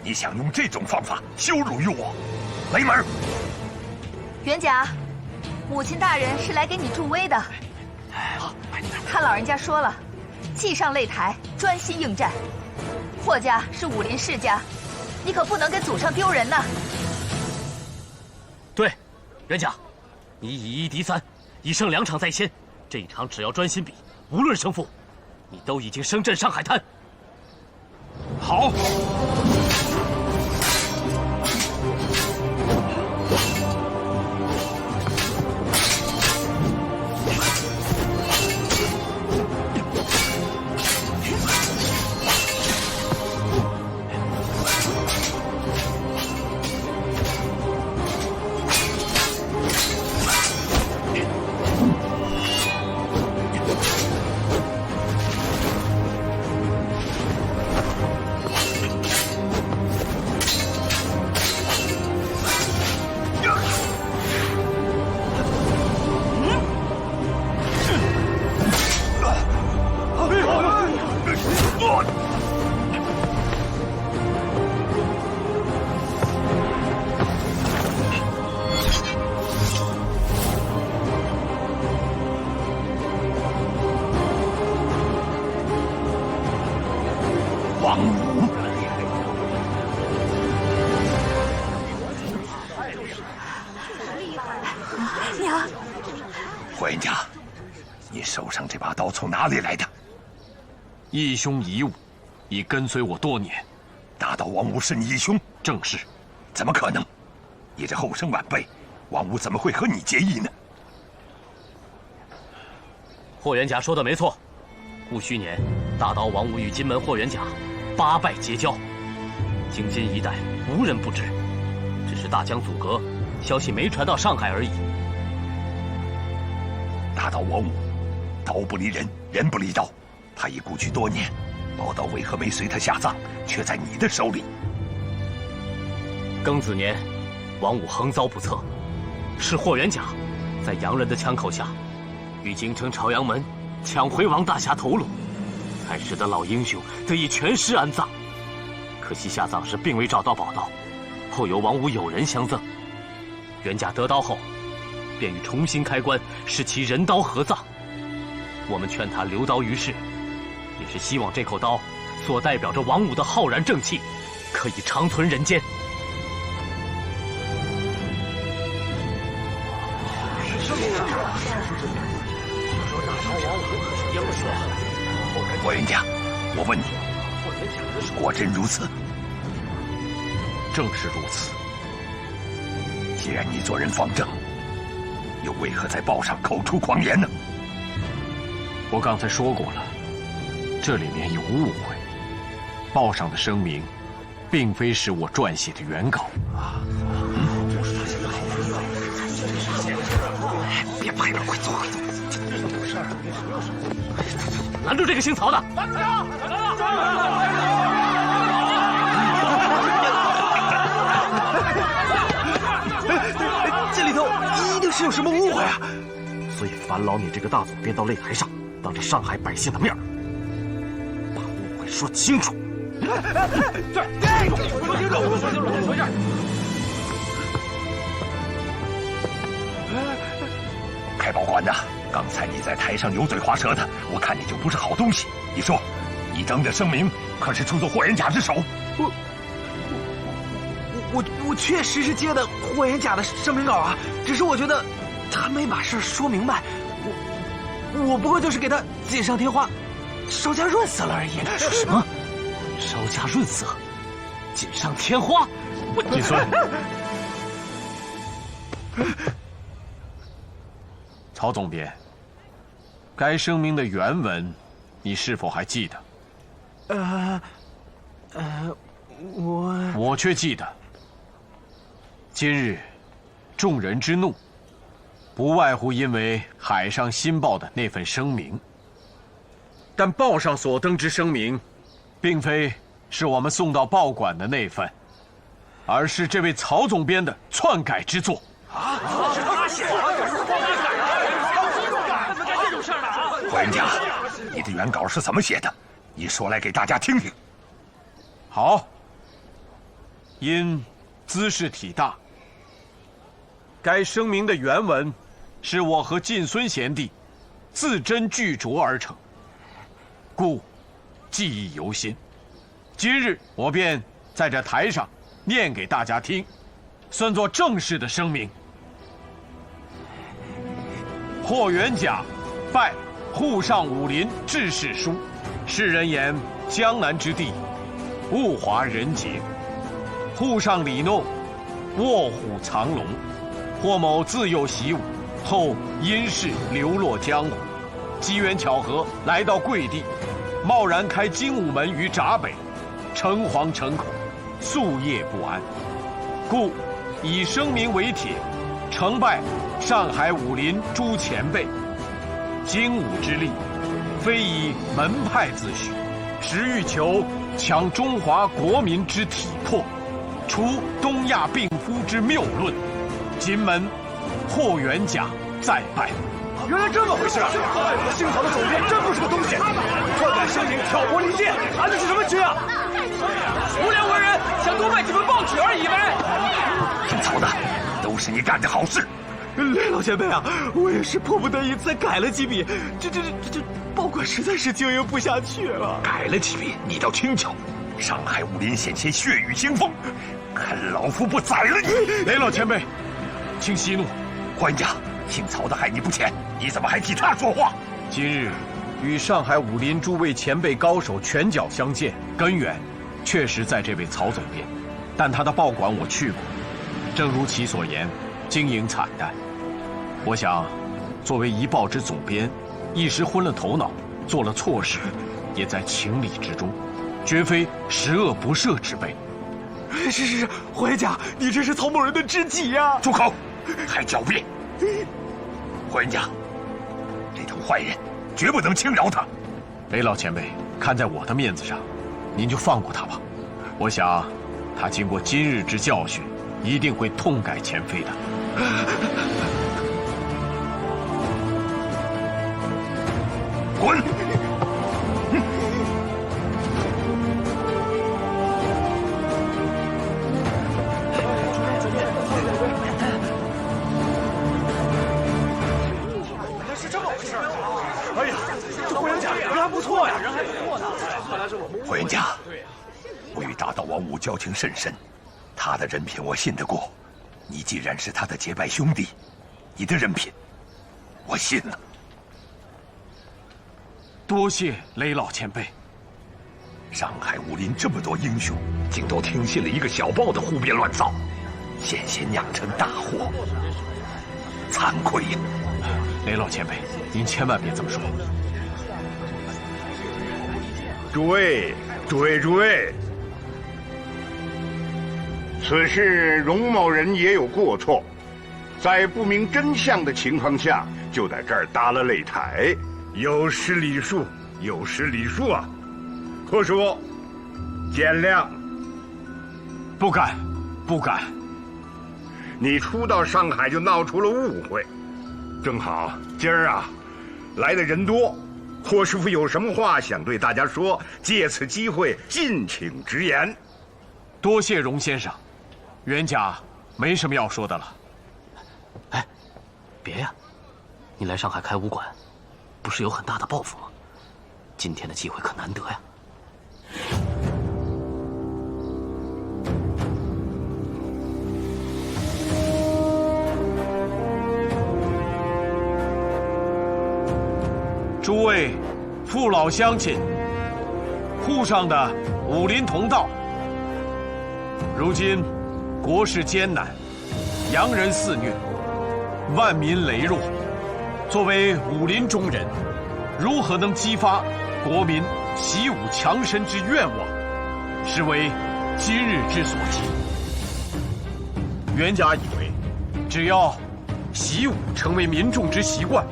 你想用这种方法羞辱于我？雷门！袁甲，母亲大人是来给你助威的。他老人家说了，既上擂台，专心应战。霍家是武林世家，你可不能给祖上丢人呐。对，袁甲，你以1敌3，已胜2场在先，这一场只要专心比，无论胜负，你都已经升镇上海滩。好。王武，娘，霍元甲，你手上这把刀从哪里来的？义兄遗物，已跟随我多年。大刀王武是你义兄？正是。怎么可能？你这后生晚辈，王武怎么会和你结义呢？霍元甲说的没错，戊戌年，大刀王武与金门霍元甲8拜结交，京津一带无人不知，只是大江阻隔，消息没传到上海而已。大刀王武，刀不离人，人不离刀，他已故去多年，宝刀为何没随他下葬，却在你的手里？庚子年，王武横遭不测，是霍元甲在洋人的枪口下，与京城朝阳门抢回王大侠头颅，才使得老英雄得以全尸安葬。可惜下葬时并未找到宝刀，后由王武友人相赠。元甲得刀后，便欲重新开棺，使其人刀合葬。我们劝他留刀于世，也是希望这口刀所代表着王武的浩然正气，可以长存人间。霍元甲，我问你，果真如此？正是如此。既然你做人方正，又为何在报上口出狂言呢？我刚才说过了，这里面有误会。报上的声明，并非是我撰写的原稿。别拍了，快走快走！拦住这个姓曹的！拦住他！这里头一定是有什么误会啊！所以烦劳你这个大总编到擂台上，当着上海百姓的面，把误会说清楚。开保管的，刚才你在台上油嘴滑舌的，我看你就不是好东西。你说，你登的声明可是出自霍元甲之手？我确实是接的霍元甲的声明稿啊，只是我觉得他没把事说明白，我不过就是给他锦上添花，稍加润色了而已。说什么？稍加润色，锦上添花？锦孙，曹总编，该声明的原文，你是否还记得？我却记得。今日，众人之怒，不外乎因为海上新报的那份声明。但报上所登之声明，并非是我们送到报馆的那份，而是这位曹总编的篡改之作。是他写的！霍元甲，你的原稿是怎么写的？你说来给大家听听。好。因兹事体大，该声明的原文是我和晋孙贤弟字斟句酌而成，故记忆犹新。今日我便在这台上念给大家听，算作正式的声明。霍元甲拜沪上武林志士书，世人言江南之地，物华人杰。沪上里弄，卧虎藏龙。霍某自幼习武，后因事流落江湖，机缘巧合来到贵地，贸然开精武门于闸北，诚惶诚恐，夙夜不安，故以声明为帖，呈拜上海武林诸前辈。精武之力，非以门派自诩，实欲求强中华国民之体魄，除东亚病夫之谬论。今门霍元甲再拜。原来这么回事啊！姓曹的总编真不是个东西，篡改声明，挑拨离间，安的是什么局啊？无良文人想多卖几份报纸而已呗。姓曹的，都是你干的好事。雷老前辈啊，我也是迫不得已才改了几笔，这报馆实在是经营不下去了。改了几笔，你倒轻巧。上海武林险些血雨腥风，看老夫不宰了你！雷老前辈，请息怒。霍元甲，姓曹的害你不浅，你怎么还替他说话？今日与上海武林诸位前辈高手拳脚相见，根源确实在这位曹总编，但他的报馆我去过，正如其所言，经营惨淡。我想，作为一报之总编，一时昏了头脑，做了错事，也在情理之中，绝非十恶不赦之辈。是，霍元甲，你这是曹某人的知己呀！住口，还狡辩！霍元甲，这头坏人绝不能轻饶他。雷老前辈，看在我的面子上，您就放过他吧。我想，他经过今日之教训，一定会痛改前非的。滚！是这么回事啊！哎呀，这霍元甲人还不错呀，人还不错呢。霍元甲，我与大道王五交情甚深，他的人品我信得过。你既然是他的结拜兄弟，你的人品我信了。多谢雷老前辈。上海武林这么多英雄，竟都听信了一个小报的胡编乱造，险些酿成大祸，惭愧呀！雷老前辈，您千万别这么说。诸位，此事荣某人也有过错，在不明真相的情况下，就在这儿搭了擂台，有失礼数啊！霍叔，见谅。不敢。你初到上海就闹出了误会，正好今儿啊，来的人多，霍师傅有什么话想对大家说，借此机会尽请直言。多谢荣先生，袁家没什么要说的了。哎，别呀，你来上海开武馆，不是有很大的抱负吗？今天的机会可难得呀。诸位父老乡亲，沪上的武林同道，如今国事艰难，洋人肆虐，万民羸弱，作为武林中人，如何能激发国民习武强身之愿望，实为今日之所急。袁家以为，只要习武成为民众之习惯，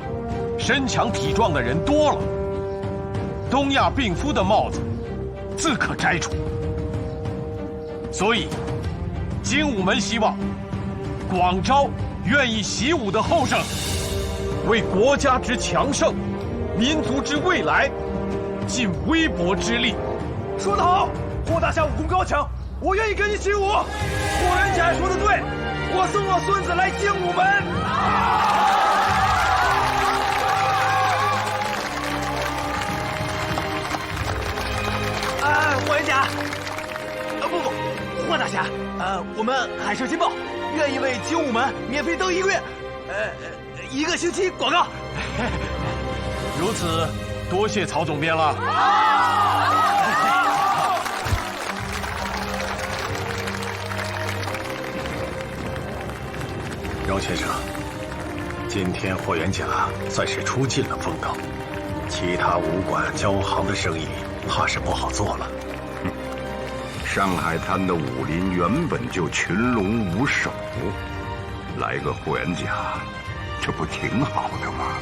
身强体壮的人多了，东亚病夫的帽子自可摘除。所以，精武门希望广招愿意习武的后生，为国家之强盛、民族之未来尽微薄之力。说得好，霍大侠武功高强，我愿意跟你习武。霍元甲说的对，我送我孙子来精武门。霍元甲，不，霍大侠，我们海社金报愿意为精武门免费登1个月，1个星期广告。如此，多谢曹总编了。荣先生，今天霍元甲算是出尽了风头，其他武馆交行的生意怕是不好做了。上海滩的武林原本就群龙无首，来个霍元甲，这不挺好的吗？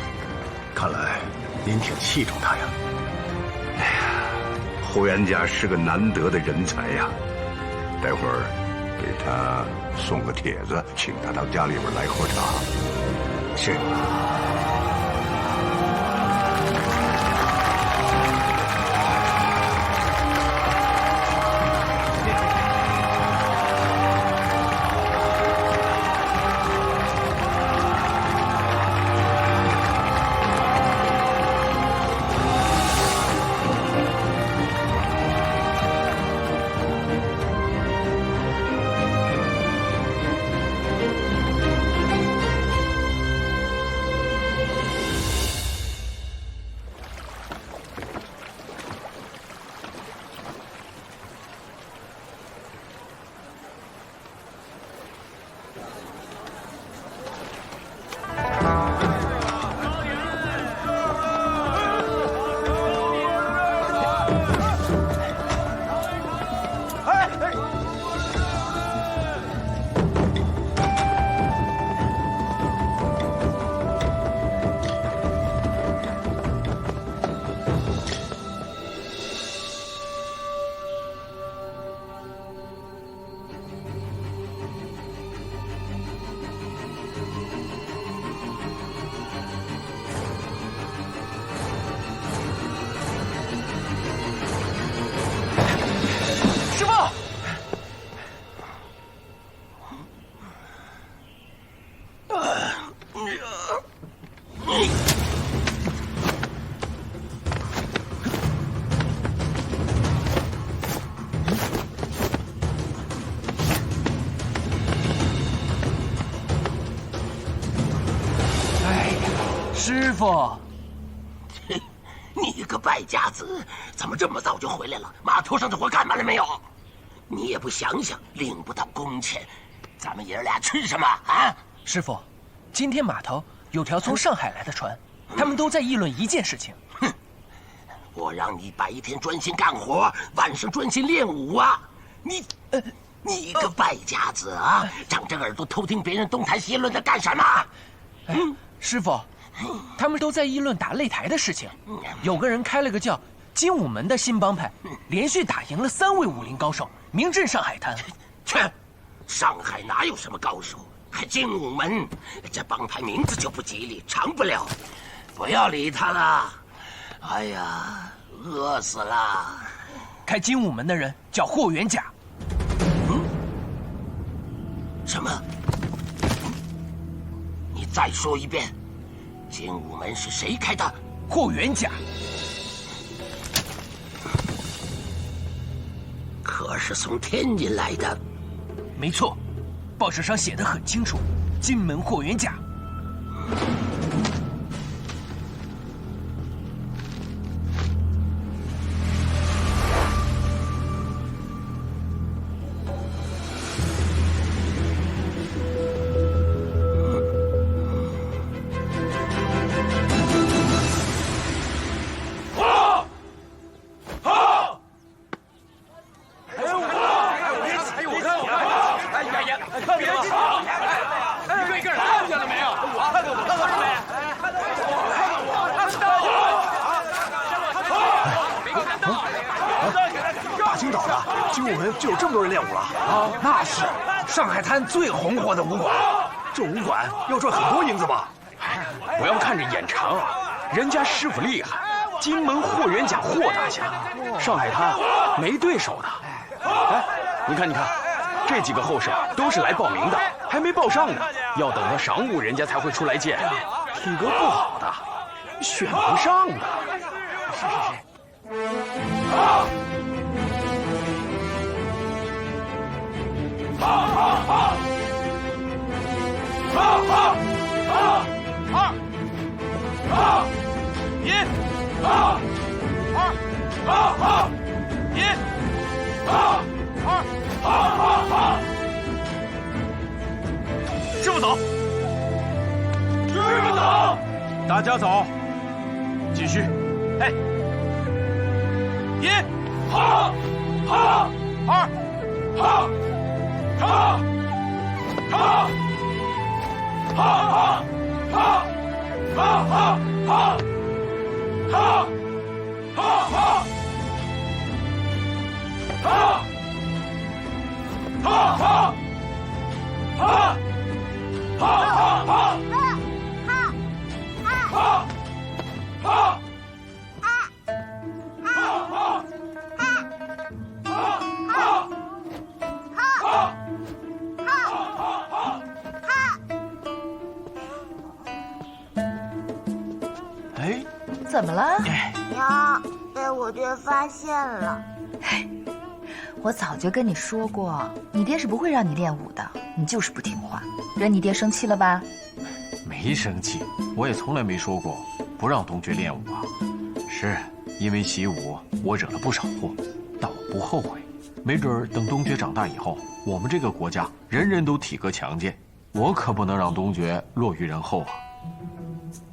看来您挺器重他呀。哎呀，霍元甲是个难得的人才呀，待会儿给他送个帖子，请他到家里边来喝茶。是。师傅，你个败家子，怎么这么早就回来了？码头上的活干完了没有？你也不想想，领不到工钱，咱们爷儿俩吃什么啊？师傅，今天码头有条从上海来的船，他们都在议论一件事情。哼，我让你白天专心干活，晚上专心练武啊！你一个败家子啊，长着耳朵偷听别人东谈西论的干什么？师傅，他们都在议论打擂台的事情。有个人开了个叫精武门的新帮派，连续打赢了3位武林高手，名震上海滩。切，上海哪有什么高手？还精武门，这帮派名字就不吉利，长不了。不要理他了。哎呀，饿死了！开精武门的人叫霍元甲。什么？你再说一遍，精武门是谁开的？霍元甲。可是从天津来的。没错，报纸上写得很清楚，金门霍元甲。大清早的，精武门就有这么多人练武了啊！那是上海滩最红火的武馆，这武馆要赚很多银子吧？不要看着眼馋啊，人家师傅厉害，金门霍元甲霍大侠，上海滩没对手的。哎，你看，这几个后生都是来报名的，还没报上呢，要等到晌午人家才会出来见。体格不好的，选不上的。是。师傅走，师傅走，大家走，继续。哎，1，好，2，好。哎，怎么了？娘，被我爹发现了。我早就跟你说过，你爹是不会让你练武的，你就是不听话，惹你爹生气了吧？没生气，我也从来没说过不让东爵练武啊。是因为习武，我惹了不少祸，但我不后悔。没准等东爵长大以后，我们这个国家人人都体格强健，我可不能让东爵落于人后啊。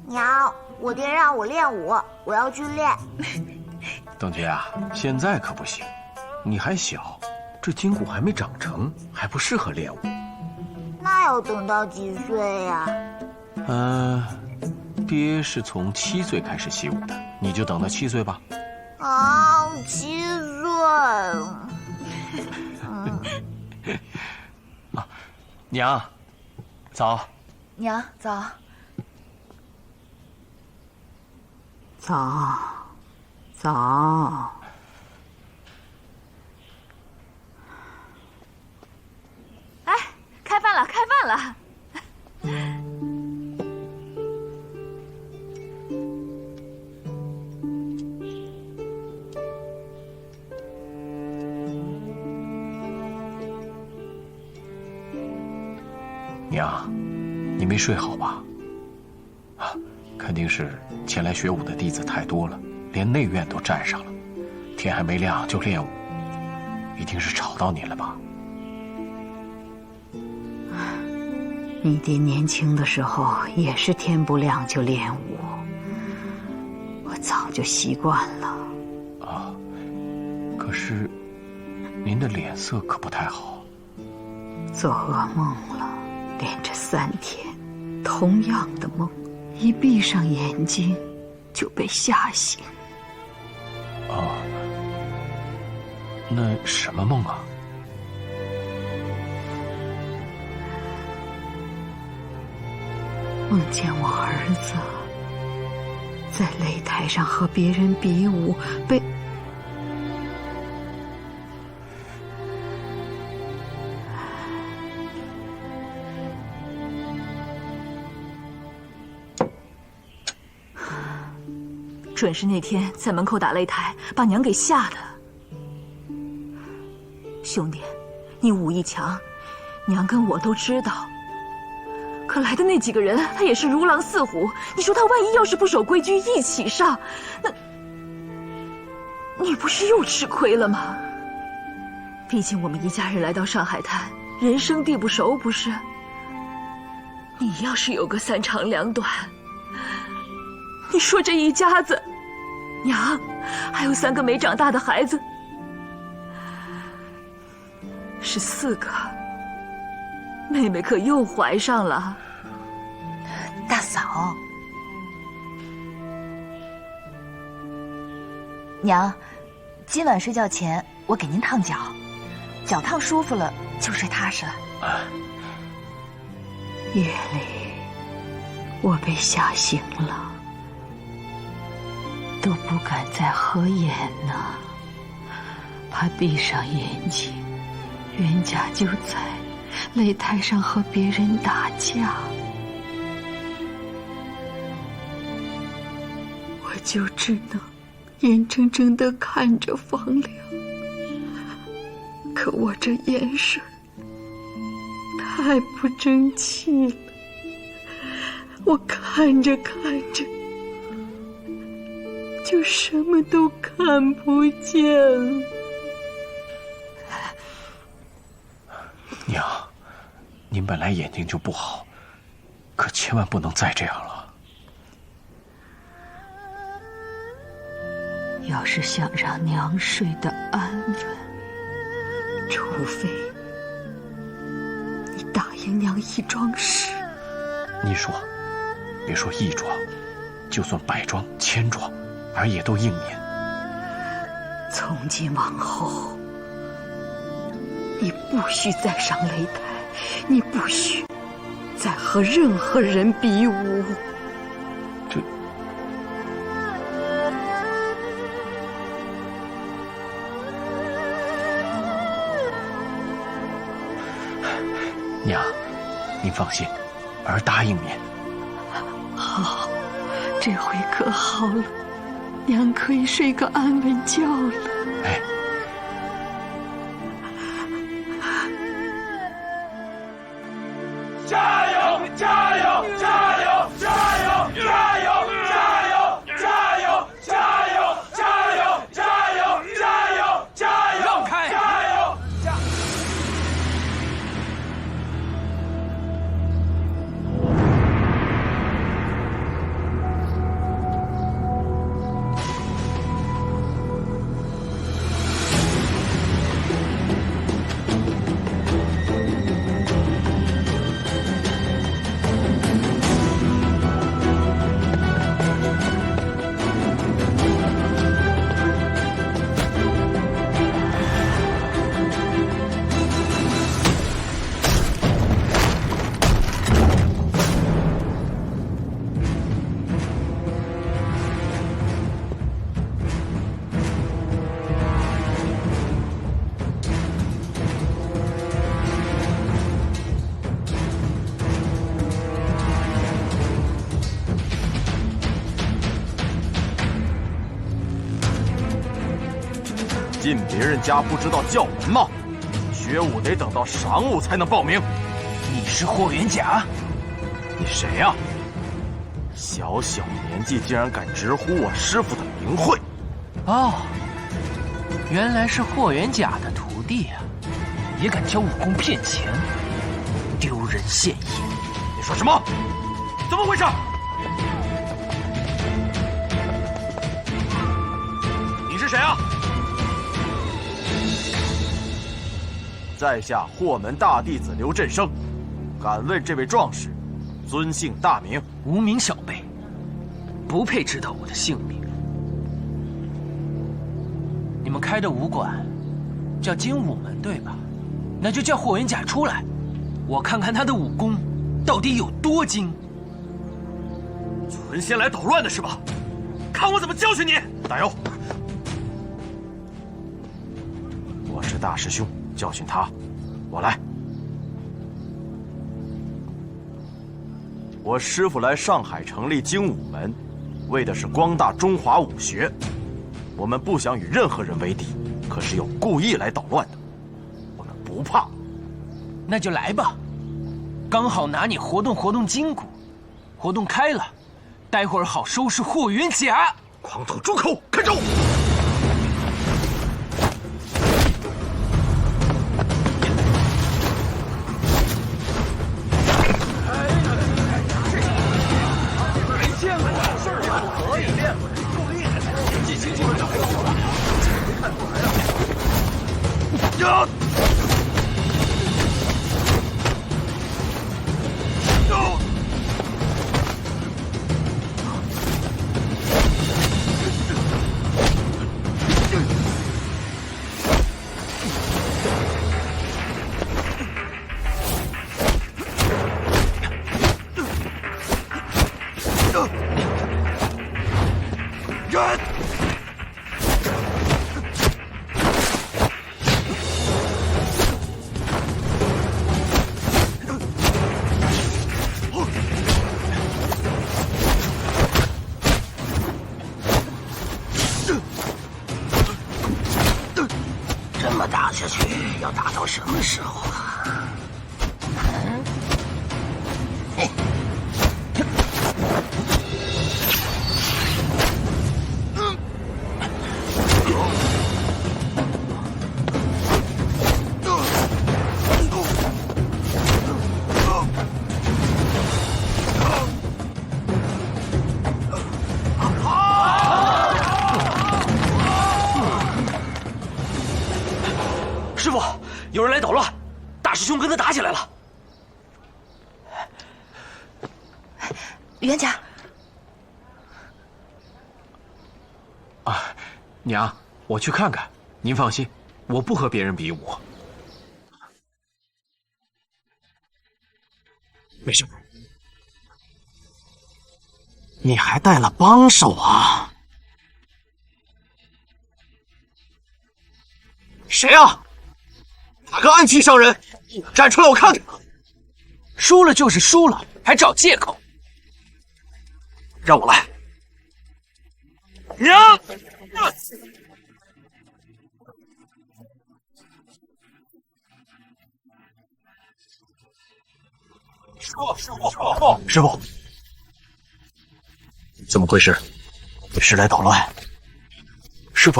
娘，我爹让我练武，我要去练。东爵啊，现在可不行，你还小，这筋骨还没长成，还不适合练武。那要等到几岁呀？爹是从7岁开始习武的，你就等到7岁吧。啊，7岁。娘，早。娘，早。早。哎，开饭了，开饭了！娘，你没睡好吧？啊，肯定是前来学武的弟子太多了，连内院都占上了，天还没亮就练武，一定是吵到你了吧？你爹年轻的时候也是天不亮就练武，我早就就习惯了。啊，可是您的脸色可不太好。做噩梦了，连着3天，同样的梦，一闭上眼睛就被吓醒。啊，那什么梦啊？梦见我儿子在擂台上和别人比武，被准是那天在门口打擂台，把娘给吓的。兄弟，你武艺强，娘跟我都知道。可来的那几个人，他也是如狼似虎。你说他万一要是不守规矩一起上，那你不是又吃亏了吗？毕竟我们一家人来到上海滩，人生地不熟，不是？你要是有个3长2短，你说这一家子，娘，还有3个没长大的孩子，14个，妹妹可又怀上了。大嫂，娘，今晚睡觉前我给您烫脚，脚烫舒服了就睡踏实了。夜里我被吓醒了，都不敢再合眼呢，怕闭上眼睛，冤家就在擂台上和别人打架。我就只能眼睁睁地看着房梁，可我这眼神太不争气了，我看着看着就什么都看不见了。娘，您本来眼睛就不好，可千万不能再这样了。要是想让娘睡得安稳，除非你答应娘一桩事。你说，别说1桩，就算100桩、1000桩，儿也都应您。从今往后，你不许再上擂台，你不许再和任何人比武。这……娘，您放心，儿答应您。好，这回可好了，娘可以睡个安稳觉了。哎。加油！加油！加油！加油！加油！加油！加油！加油！加油！加油！加油！加油！让开！加油！进别人家不知道叫门吗？学武得等到晌午才能报名。你是霍元甲？你谁呀？小小年纪竟然敢直呼我师父的名讳！哦，原来是霍元甲的徒弟啊，也敢教武功骗钱，丢人现眼！你说什么？怎么回事？谁啊？在下霍门大弟子刘振生，敢问这位壮士，尊姓大名？无名小辈，不配知道我的姓名。你们开的武馆叫精武门，对吧？那就叫霍元甲出来，我看看他的武功到底有多精。存心来捣乱的是吧？看我怎么教训你！大妖，我是大师兄，教训他，我来。我师父来上海成立精武门，为的是光大中华武学。我们不想与任何人为敌，可是有故意来捣乱的，我们不怕。那就来吧，刚好拿你活动活动筋骨，活动开了，待会儿好收拾霍元甲。狂吐猪口，看招！没见过事儿啊，可以练过，够厉害的，年纪轻轻就会做了，没看出来啊！呀！这么打下去，要打到什么时候啊？嘿。师傅，有人来捣乱，大师兄跟他打起来了。元甲，啊，娘，我去看看。您放心，我不和别人比武。没事。你还带了帮手啊？谁啊？哪个暗器伤人？站出来，我看看。输了就是输了，还找借口。让我来。娘！师傅，怎么回事？是来捣乱？师傅，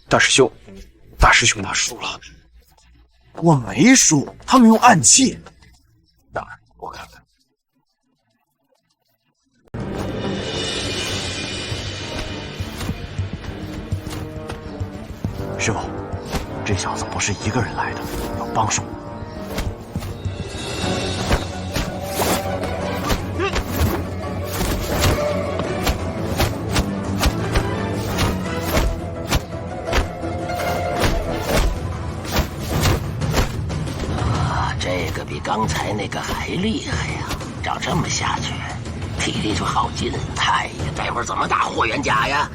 大师兄他输了。我没输，他们用暗器。哪儿？我看看。师傅，这小子不是一个人来的，有帮手。这个比刚才那个还厉害呀！照这么下去，体力就耗尽了。哎呀，待会儿怎么打霍元甲呀？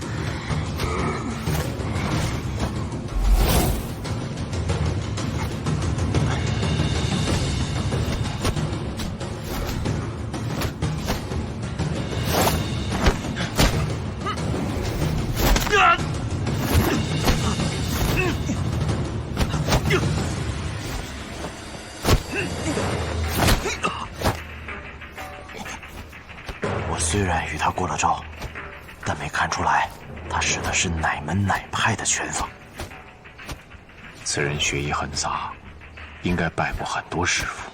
我虽然与他过了招，但没看出来他使的是哪门哪派的拳法。此人学艺很杂，应该拜过很多师傅。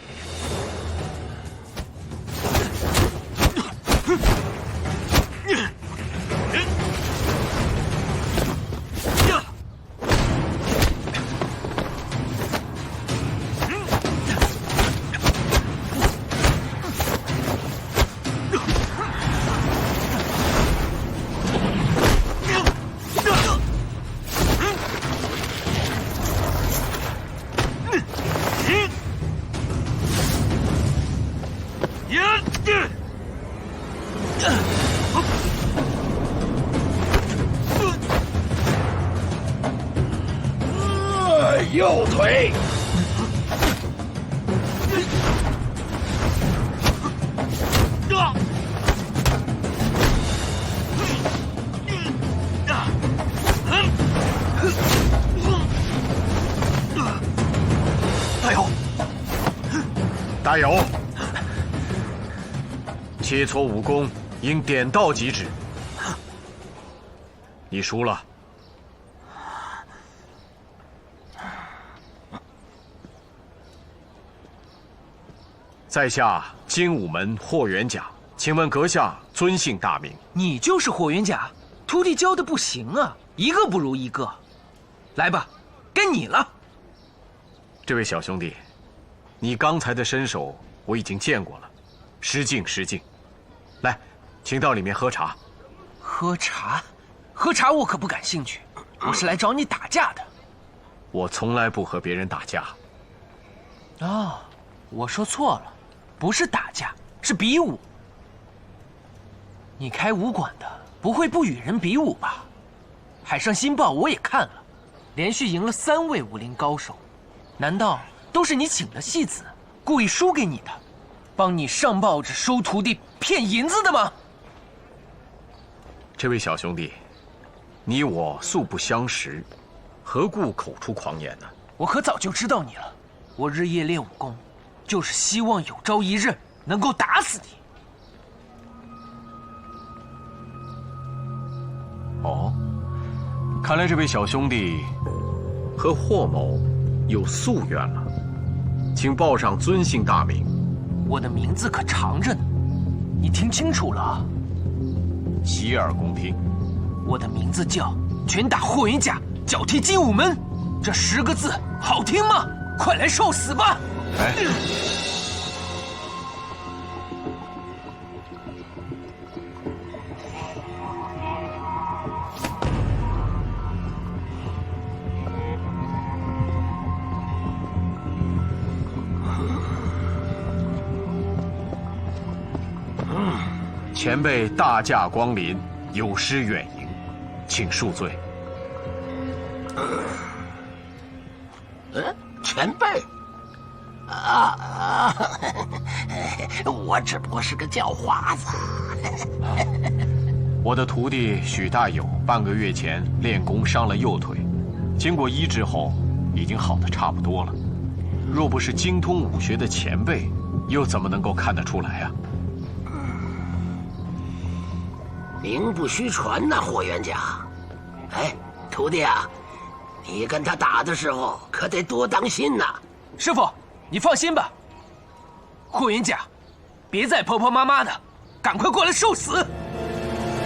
右腿。大友，大友，切磋武功应点到即止。你输了。在下精武门霍元甲，请问阁下尊姓大名？你就是霍元甲，徒弟教的不行啊，一个不如一个。来吧，该你了。这位小兄弟，你刚才的身手我已经见过了，失敬失敬。来，请到里面喝茶。喝茶？喝茶我可不感兴趣，我是来找你打架的。我从来不和别人打架。哦，我说错了，不是打架，是比武。你开武馆的，不会不与人比武吧？海上新报我也看了，连续赢了3位武林高手，难道都是你请的戏子，故意输给你的，帮你上报纸收徒弟骗银子的吗？这位小兄弟，你我素不相识，何故口出狂言呢？我可早就知道你了，我日夜练武功，就是希望有朝一日能够打死你。哦，看来这位小兄弟和霍某有夙愿了，请报上尊姓大名。我的名字可长着呢，你听清楚了啊！洗耳恭听。我的名字叫拳打霍元甲，脚踢精武门，这10个字好听吗？快来受死吧！哎。前辈大驾光临，有失远迎，请恕罪。前辈，我只不过是个叫花子。我的徒弟许大友半个月前练功伤了右腿，经过医治后，已经好得差不多了。若不是精通武学的前辈，又怎么能够看得出来啊？名不虚传呐，霍元甲。哎，徒弟啊，你跟他打的时候可得多当心呐。师傅，你放心吧。霍元甲，别再婆婆妈妈的，赶快过来受死！